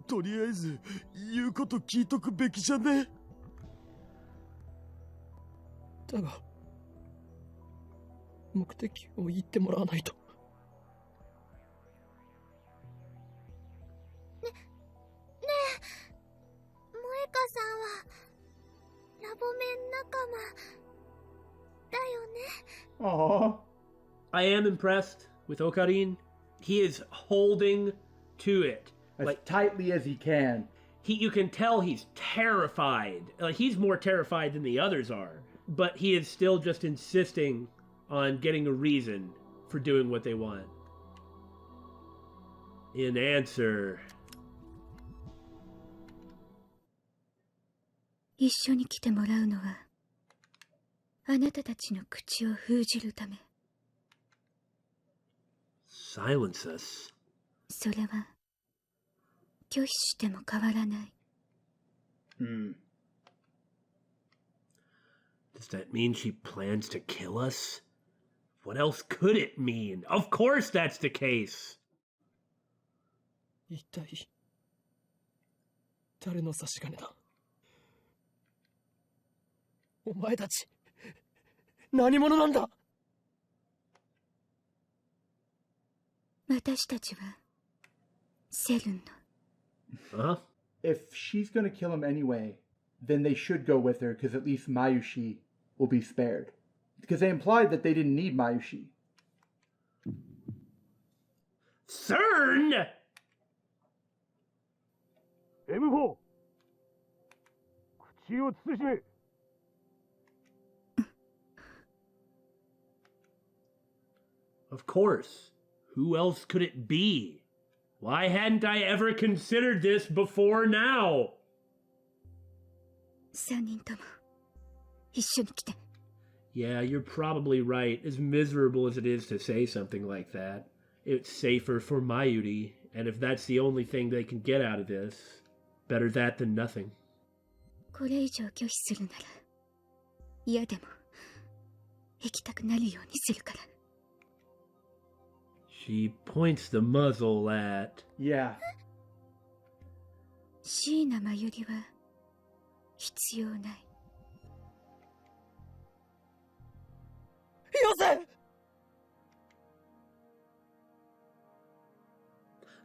とりあえず言うこと聞いとくべきじゃね。だが目的を言ってもらわないと。ねえ、萌歌さんはラボ Aww. I am impressed with Okarin. He is holding to it. As Like, tightly as he can. you can tell he's terrified. Like, he's more terrified than the others are. But he is still just insisting on getting a reason for doing what they want. In answer... 一緒に来てもらうのはあなたたちの口を封じるため。 Silence us. それは拒否しても変わらない。 Hmm. Does that mean she plans to kill us? What else could it mean? Of course that's the case. 一体誰の差し金だ。お前たち何者なんだ。私たちはセルンの。 Huh? If she's gonna kill him anyway, then they should go with her, because at least Mayushi will be spared. Because they implied that they didn't need Mayushi. CERN! M4 口を慎め。 Of course. Who else could it be? Why hadn't I ever considered this before now? 3人とも一緒に来て。 Yeah, you're probably right. As miserable as it is to say something like that, it's safer for Mayuri, and if that's the only thing they can get out of this, better that than nothing. これ以上拒否するなら嫌でも行きたくなるようにするから。 She points the muzzle at... Yeah. 椎名真由里は必要ない。よせ。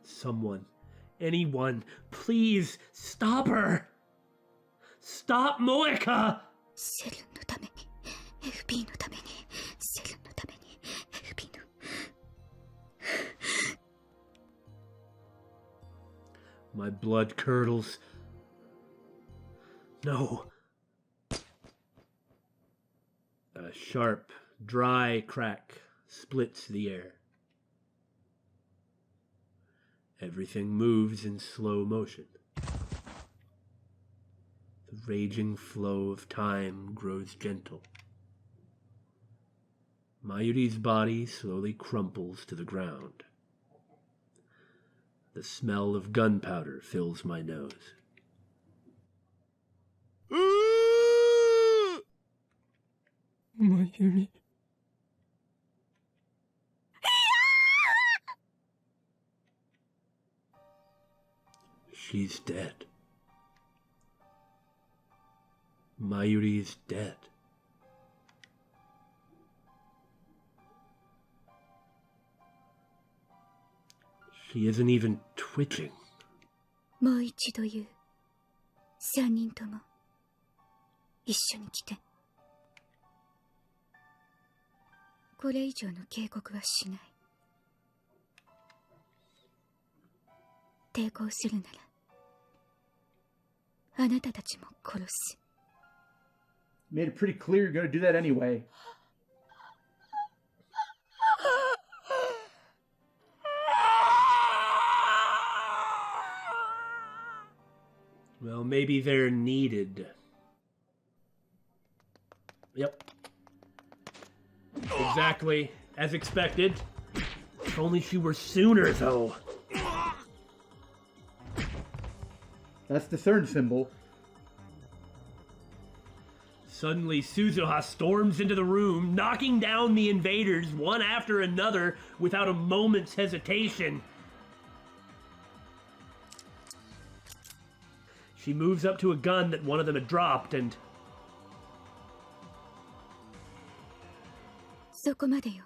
Someone, anyone, please stop her! Stop Moeka! セルンのために FB のためにセルンのために FB の。 My blood curdles. No. A sharp, dry crack splits the air. Everything moves in slow motion. The raging flow of time grows gentle. Mayuri's body slowly crumples to the ground. The smell of gunpowder fills my nose. Mayuri. She's dead. Mayuri's dead. She isn't even twitching. もう一度言う。3人とも一緒に来て。これ以上の警告はしない。抵抗するならあなたたちも殺す。 Made it pretty clear you're gonna do that anyway. Well, maybe they're needed. Yep. Exactly as expected. If only she were sooner, though. That's the CERN symbol. Suddenly, Suzuha storms into the room, knocking down the invaders one after another without a moment's hesitation. She moves up to a gun that one of them had dropped and... そこまでよ。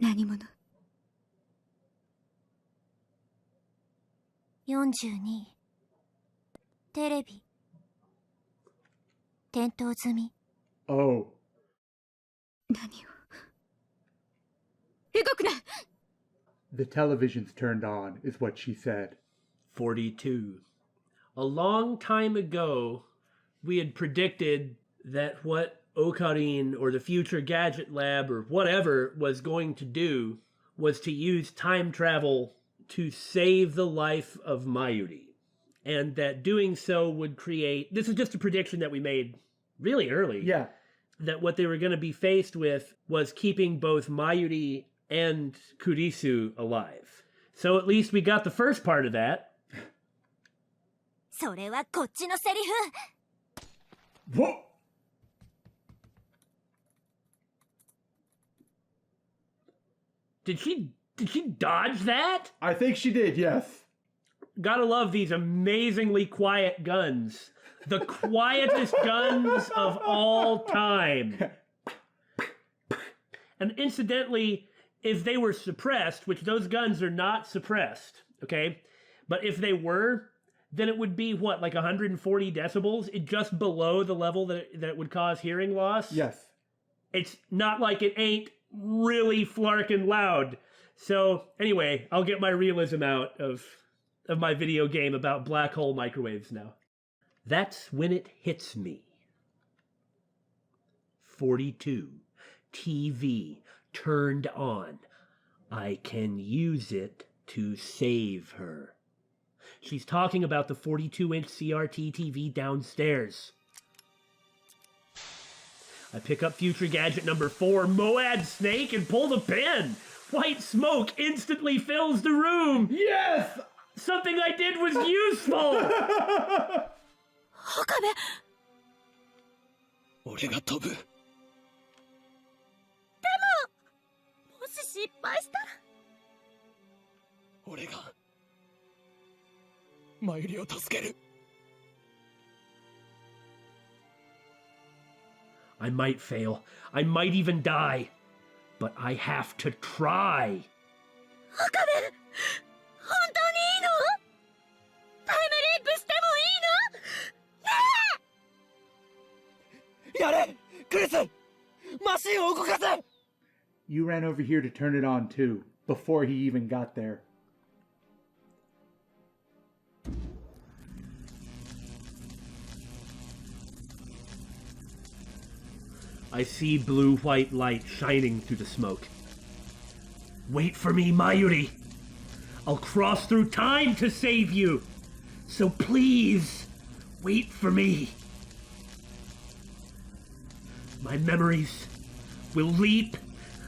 何者42テレビ点灯済み。 Oh. 何を。動くな。 The television's turned on, is what she said. 42. A long time ago, we had predicted that what Ocarine or the future Gadget Lab or whatever was going to do was to use time travel to save the life of Mayuri. And that doing so would create... This is just a prediction that we made really early. Yeah. That what they were going to be faced with was keeping both Mayuri and Kurisu alive. So at least we got the first part of that. それはこっちのセリフ。 Whoa! Did she dodge that? I think she did, yes. Gotta love these amazingly quiet guns. The quietest guns of all time. And incidentally, if they were suppressed, which those guns are not suppressed, okay? But if they were, then it would be, what, like 140 decibels? It just below the level that would cause hearing loss? Yes. It's not like it ain't really flarkin' loud. So, anyway, I'll get my realism out of my video game about black hole microwaves now. That's when it hits me. 42. TV turned on. I can use it to save her. She's talking about the 42-inch CRT TV downstairs. I pick up future gadget number 4, Moad Snake, and pull the pin. White smoke instantly fills the room. Yes! Something I did was useful. 岡部。俺が飛ぶ。もし失敗したら。俺がマユリを助ける。 I might fail. I might even die. But I have to try. 岡部、本当にいいの？タイムリープしてもいいの？ねえ！やれクリスマシンを動かせ You ran over here to turn it on too, before he even got there. I see blue-white light shining through the smoke. Wait for me, Mayuri. I'll cross through time to save you. So please, wait for me. My memories will leap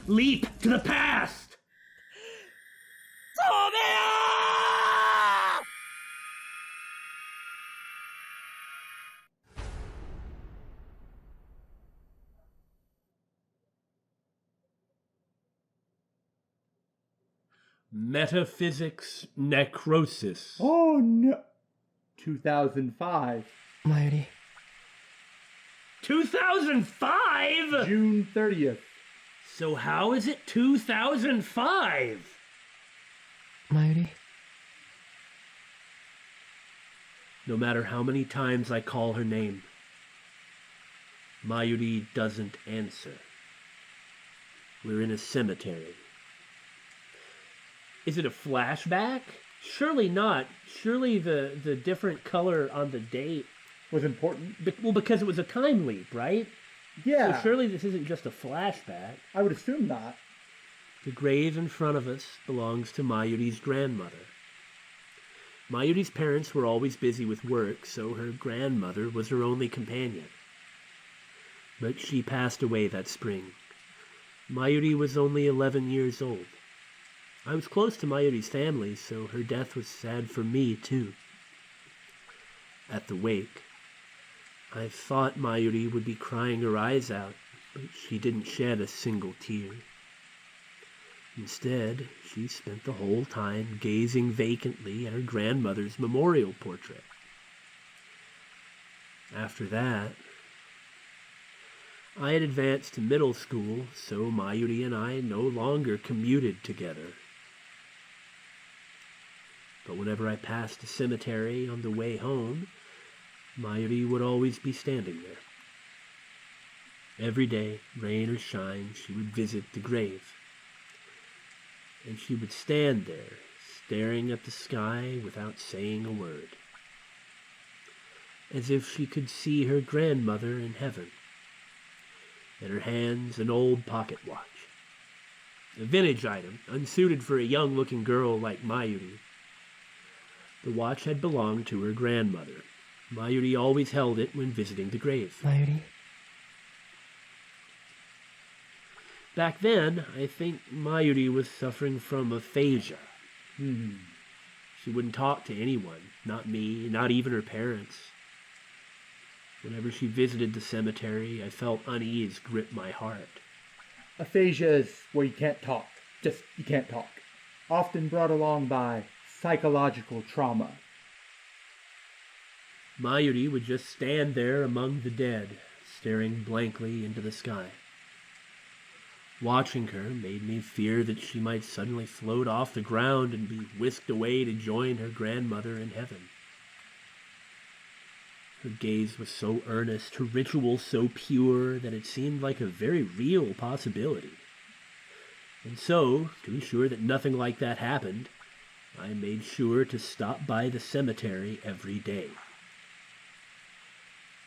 to the past. 飛べよ Metaphysics necrosis. Oh no! 2005. マユリ 2005? June 30th. So how is it 2005? マユリ No matter how many times I call her name, Mayuri doesn't answer. We're in a cemetery. Is it a flashback? Surely not. Surely the different color on the date... Was important. Well, because it was a time leap, right? Yeah. So surely this isn't just a flashback. I would assume not. The grave in front of us belongs to Mayuri's grandmother. Mayuri's parents were always busy with work, so her grandmother was her only companion. But she passed away that spring. Mayuri was only 11 years old. I was close to Mayuri's family, so her death was sad for me, too. At the wake, I thought Mayuri would be crying her eyes out, but she didn't shed a single tear. Instead, she spent the whole time gazing vacantly at her grandmother's memorial portrait. After that, I had advanced to middle school, so Mayuri and I no longer commuted together. But whenever I passed the cemetery on the way home, Mayuri would always be standing there. Every day, rain or shine, she would visit the grave. And she would stand there, staring at the sky without saying a word, as if she could see her grandmother in heaven. In her hands, an old pocket watch. A vintage item, unsuited for a young-looking girl like Mayuri. The watch had belonged to her grandmother. Mayuri always held it when visiting the grave. Mayuri? Back then, I think Mayuri was suffering from aphasia. She wouldn't talk to anyone, not me, not even her parents. Whenever she visited the cemetery, I felt unease grip my heart. Aphasia is where you can't talk. Just, you can't talk. Often brought along by psychological trauma. Mayuri would just stand there among the dead, staring blankly into the sky. Watching her made me fear that she might suddenly float off the ground and be whisked away to join her grandmother in heaven. Her gaze was so earnest, her ritual so pure, that it seemed like a very real possibility. And so, to ensure that nothing like that happened, I made sure to stop by the cemetery every day.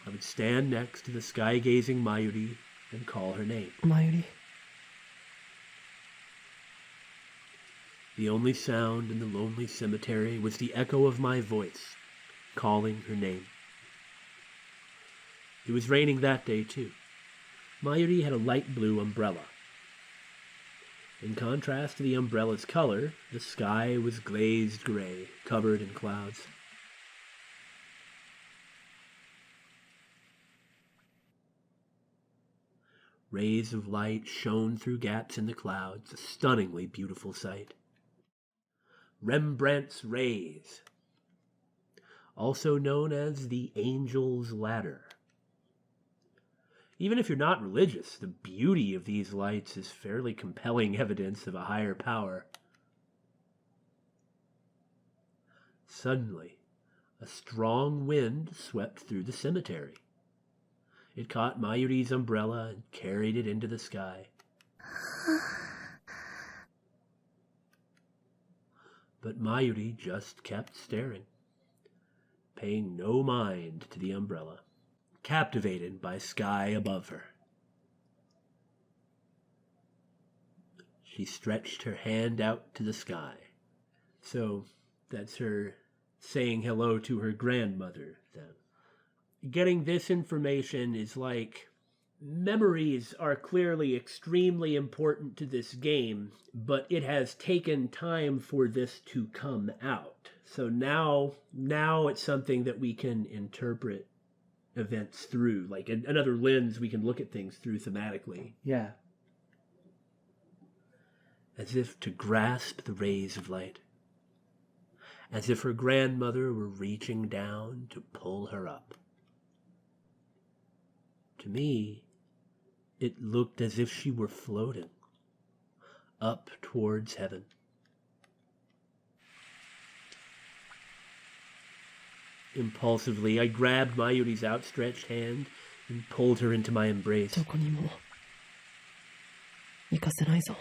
I would stand next to the sky-gazing Mayuri and call her name. Mayuri? The only sound in the lonely cemetery was the echo of my voice, calling her name. It was raining that day, too. Mayuri had a light blue umbrella. In contrast to the umbrella's color, the sky was glazed gray, covered in clouds. Rays of light shone through gaps in the clouds, a stunningly beautiful sight. Rembrandt's rays, also known as the Angel's Ladder. Even if you're not religious, the beauty of these lights is fairly compelling evidence of a higher power. Suddenly, a strong wind swept through the cemetery. It caught Mayuri's umbrella and carried it into the sky. But Mayuri just kept staring, paying no mind to the umbrella, captivated by sky above her. She stretched her hand out to the sky. So that's her saying hello to her grandmother, then. Getting this information is like, memories are clearly extremely important to this game, but it has taken time for this to come out. So now it's something that we can interpret events through, like another lens we can look at things through thematically. Yeah. As if to grasp the rays of light. As if her grandmother were reaching down to pull her up. To me, it looked as if she were floating up towards heaven. Impulsively, I grabbed Mayuri's outstretched hand and pulled her into my embrace. どこにも行かせないぞ。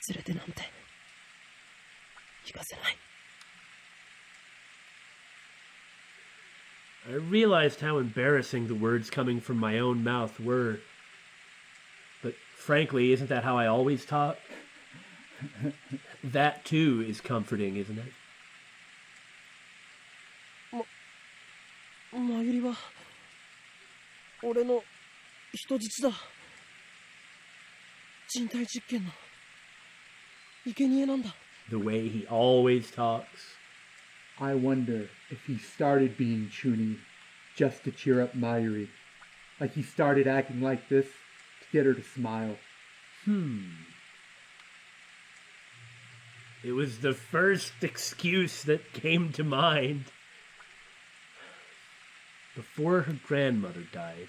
連れてなんて行かせない。I realized how embarrassing the words coming from my own mouth were. But frankly, isn't that how I always talk? That too is comforting, isn't it? マユリは俺の人質だ。人体実験の生贄なんだ。 The way he always talks. I wonder if he started being Chuny just to cheer up Mayuri. Like he started acting like this to get her to smile. It was the first excuse that came to mind. Before her grandmother died,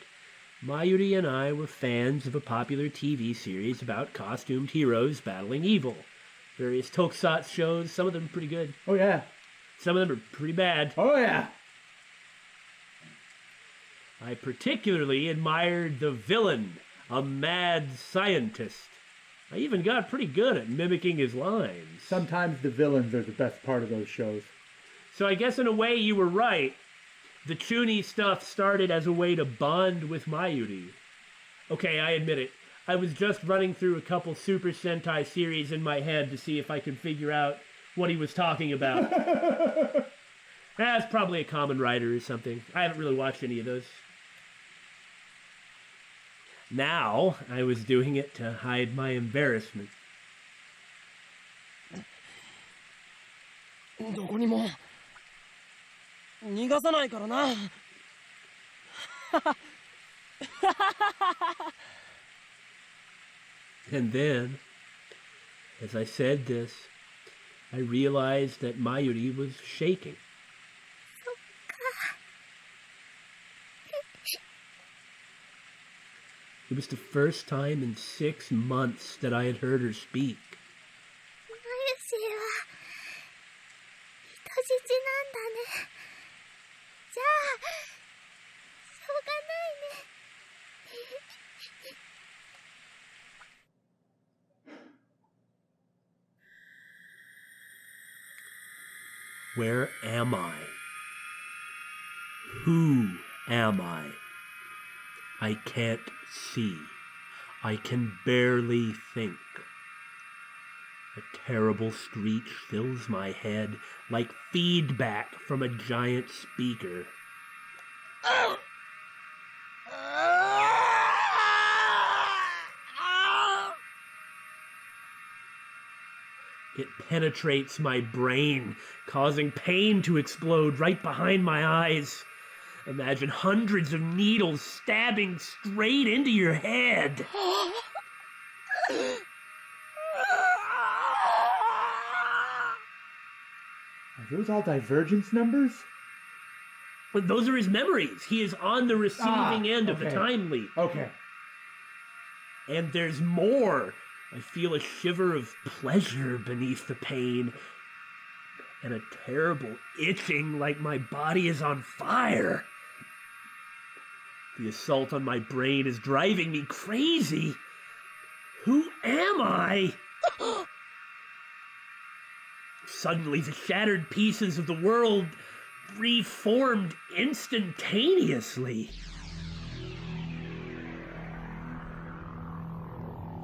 Mayuri and I were fans of a popular TV series about costumed heroes battling evil. Various tokusatsu shows, some of them pretty good. Oh yeah. Some of them are pretty bad. Oh yeah. I particularly admired the villain, a mad scientist. I even got pretty good at mimicking his lines. Sometimes the villains are the best part of those shows. So I guess in a way you were right. The Chuni stuff started as a way to bond with Mayuri. Okay, I admit it. I was just running through a couple Super Sentai series in my head to see if I could figure out what he was talking about. That's probably a Kamen Rider or something. I haven't really watched any of those. Now, I was doing it to hide my embarrassment. どこにも逃がさないからな。And then, as I said this, I realized that Mayuri was shaking. It was the first time in 6 months that I had heard her speak. マユシは人質なんだね。じゃあしょうがないね。Where am I? Who am I? I can't see. I can barely think. A terrible screech fills my head like feedback from a giant speaker. It penetrates my brain, causing pain to explode right behind my eyes. Imagine hundreds of needles stabbing straight into your head. Are those all divergence numbers? But those are his memories. He is on the receiving end of the time leap. Okay. And there's more. I feel a shiver of pleasure beneath the pain, and a terrible itching like my body is on fire. The assault on my brain is driving me crazy. Who am I? Suddenly, the shattered pieces of the world reformed instantaneously.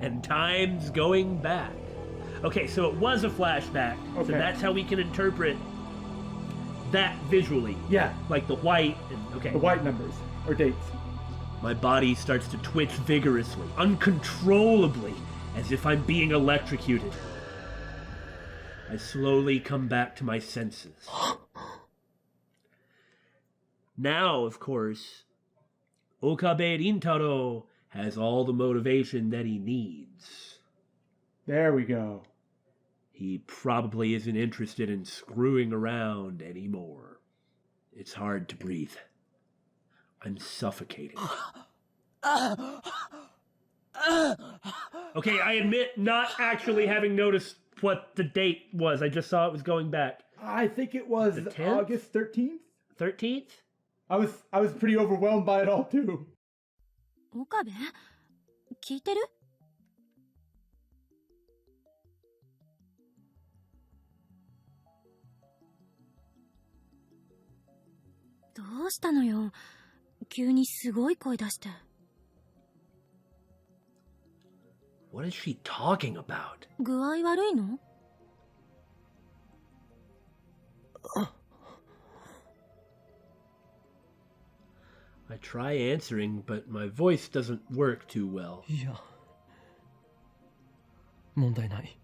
And time's going back. Okay, so it was a flashback. Okay. So that's how we can interpret that visually. Yeah, Like the white and okay. the white numbers, or dates. My body starts to twitch vigorously, uncontrollably, as if I'm being electrocuted. I slowly come back to my senses. Now, of course, Okabe Rintaro has all the motivation that he needs. There we go. He probably isn't interested in screwing around anymore. It's hard to breathe. I'm suffocating. Okay, I admit not actually having noticed what the date was. I just saw it was going back. I think it was The 10th? August 13th. 13th? I was pretty overwhelmed by it all too. 岡部聞いてる？どうしたのよ？急にすごい声出して。What is she talking about? 具合悪いの？ I try answering, but my voice doesn't work too well. いや、問題ない。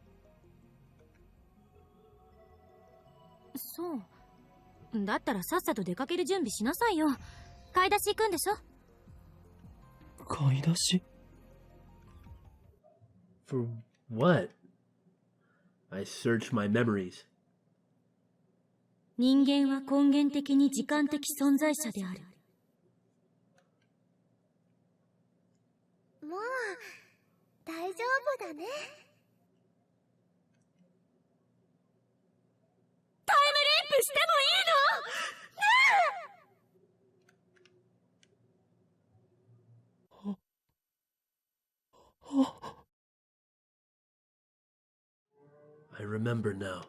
そう。だったらさっさと出かける準備しなさいよ。買い出し行くんでしょ？買い出し？ For what? I search my memories. 人間は根源的に時間的存在者である。もう大丈夫だね。タイムリープしてもいいの？ね I remember now.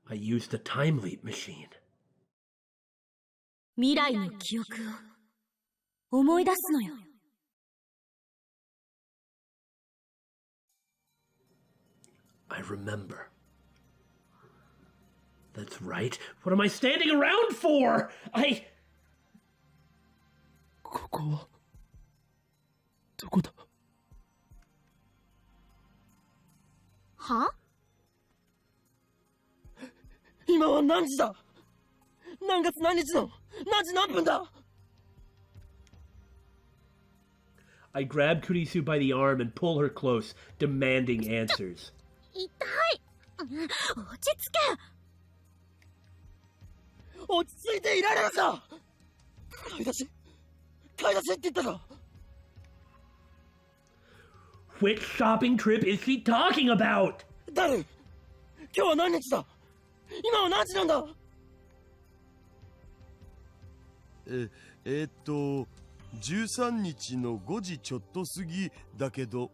I used the time leap machine. 未来の記憶を思い出すのよ。I remember. That's right. What am I standing around for? ここはどこだ？は？今は何時だ？何月何日の何時何分だ？ I grab Kurisu by the arm and pull her close, demanding answers. 痛い。落ち着け。落ち着いていられるか。買い出しって言ったか。 Which shopping trip is she talking about? 誰？今日は何日だ？今は何時なんだ？13日の5時ちょっと過ぎだけど。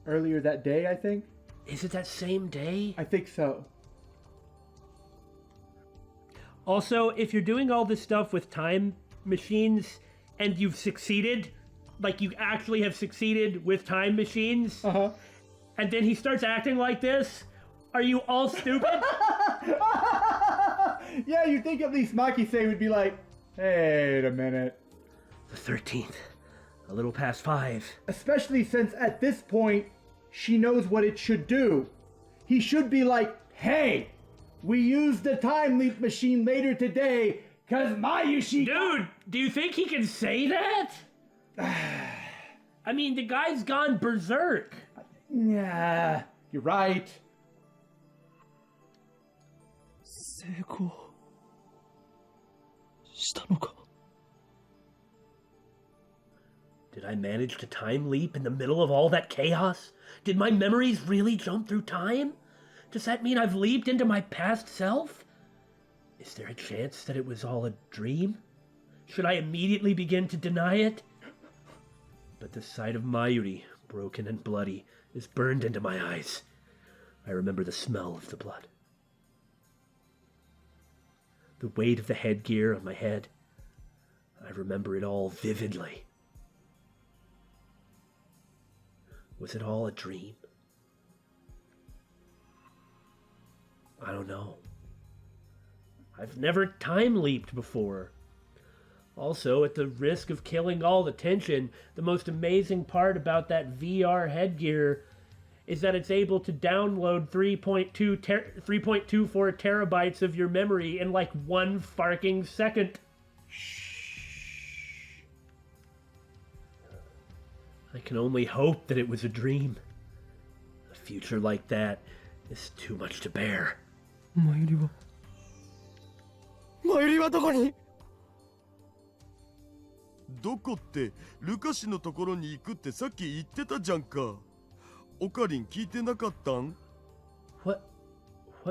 Earlier that day, I think? Is it that same day? I think so. Also, if you're doing all this stuff with time machines and you've succeeded, like you actually have succeeded with time machines, and then he starts acting like this, are you all stupid? Yeah, you'd think at least Maki-say would be like, wait a minute. The 13th. A little past 5. Especially since at this point, she knows what it should do. He should be like, hey, we used the time leap machine later today, cause Mayushi... Dude, do you think he can say that? I mean, the guy's gone berserk. Yeah, you're right. 成功したのか。 Did I manage to time leap in the middle of all that chaos? Did my memories really jump through time? Does that mean I've leaped into my past self? Is there a chance that it was all a dream? Should I immediately begin to deny it? But the sight of Mayuri, broken and bloody, is burned into my eyes. I remember the smell of the blood. The weight of the headgear on my head. I remember it all vividly. Was it all a dream? I don't know. I've never time leaped before. Also, at the risk of killing all the tension, the most amazing part about that VR headgear is that it's able to download 3.24 terabytes of your memory in like 1 farking second. I can only hope that it was a dream. A future like that is too much to bear. マユリはどこに？どこってルカシのところに行くってさっき言ってたじゃんか。オカリン聞いてなかったん？ What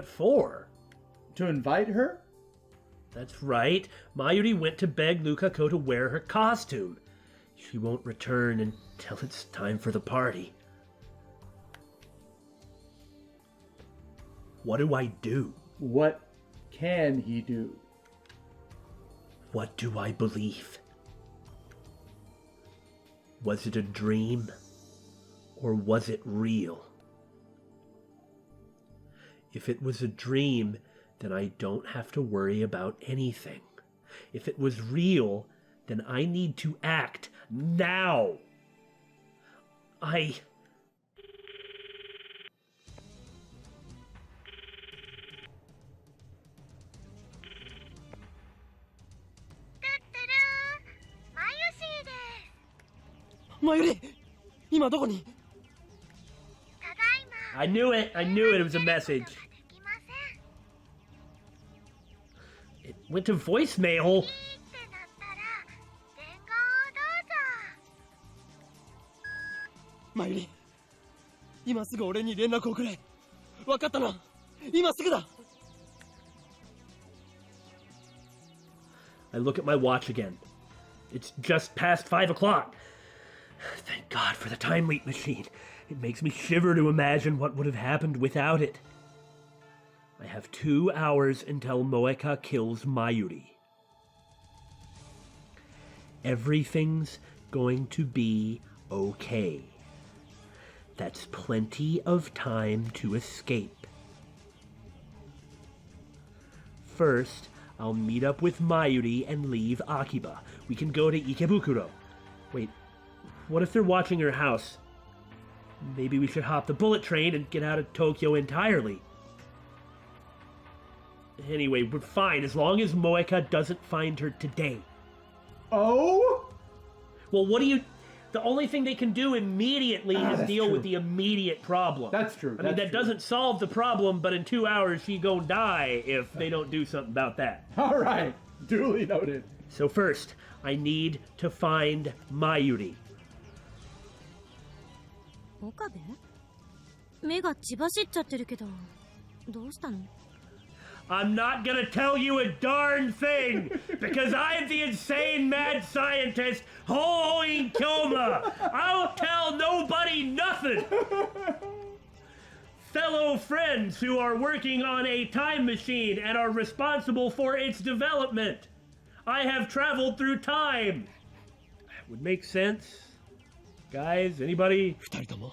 for? To invite her? That's right. Mayuri went to beg Lukako to wear her costume. She won't return until it's time for the party. What do I do? What can he do? What do I believe? Was it a dream? Or was it real? If it was a dream, then I don't have to worry about anything. If it was real, then I need to act now. Mayuri! 今どこに？ I knew it. I knew it. It was a message. It went to voicemail. マユリ、今すぐ俺に連絡をくれ。わかったな。今すぐだ。 I look at my watch again. It's just past 5 o'clock. Thank God for the time leap machine. It makes me shiver to imagine what would have happened without it. I have 2 hours until Moeka kills Mayuri. Everything's going to be okay. That's plenty of time to escape. First, I'll meet up with Mayuri and leave Akiba. We can go to Ikebukuro. Wait, what if they're watching her house? Maybe we should hop the bullet train and get out of Tokyo entirely. Anyway, we're fine as long as Moeka doesn't find her today. Oh? Well, the only thing they can do immediately is deal with the immediate problem. That's true. I mean, that doesn't solve the problem, but in 2 hours she gonna die if they don't do something about that. All right. Duly noted. So first, I need to find Mayuri. 岡部？目が血走っちゃってるけど、どうしたの？ I'm not gonna tell you a darn thing, because I'm the insane mad scientist, Hoin Kyoma. I'll tell nobody nothing. Fellow friends who are working on a time machine and are responsible for its development. I have traveled through time. Would make sense. Guys, anybody? 二人とも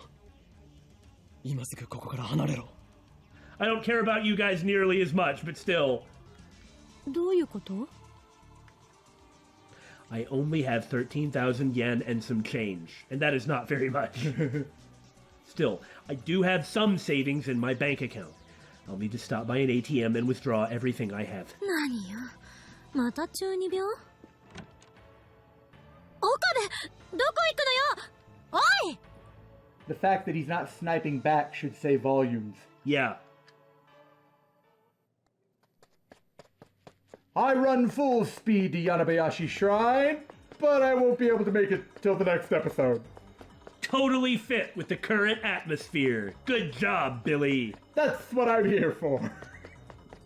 今すぐここから離れろ。 I don't care about you guys nearly as much, but still. どういうこと？ I only have 13,000 yen and some change, and that is not very much. Still, I do have some savings in my bank account. I'll need to stop by an ATM and withdraw everything I have. 何よ？また中二病？岡部、どこ行くのよ？おい！ The fact that he's not sniping back should say volumes. Yeah. I run full speed to Yanabayashi Shrine, but I won't be able to make it till the next episode. Totally fit with the current atmosphere. Good job, Billy. That's what I'm here for.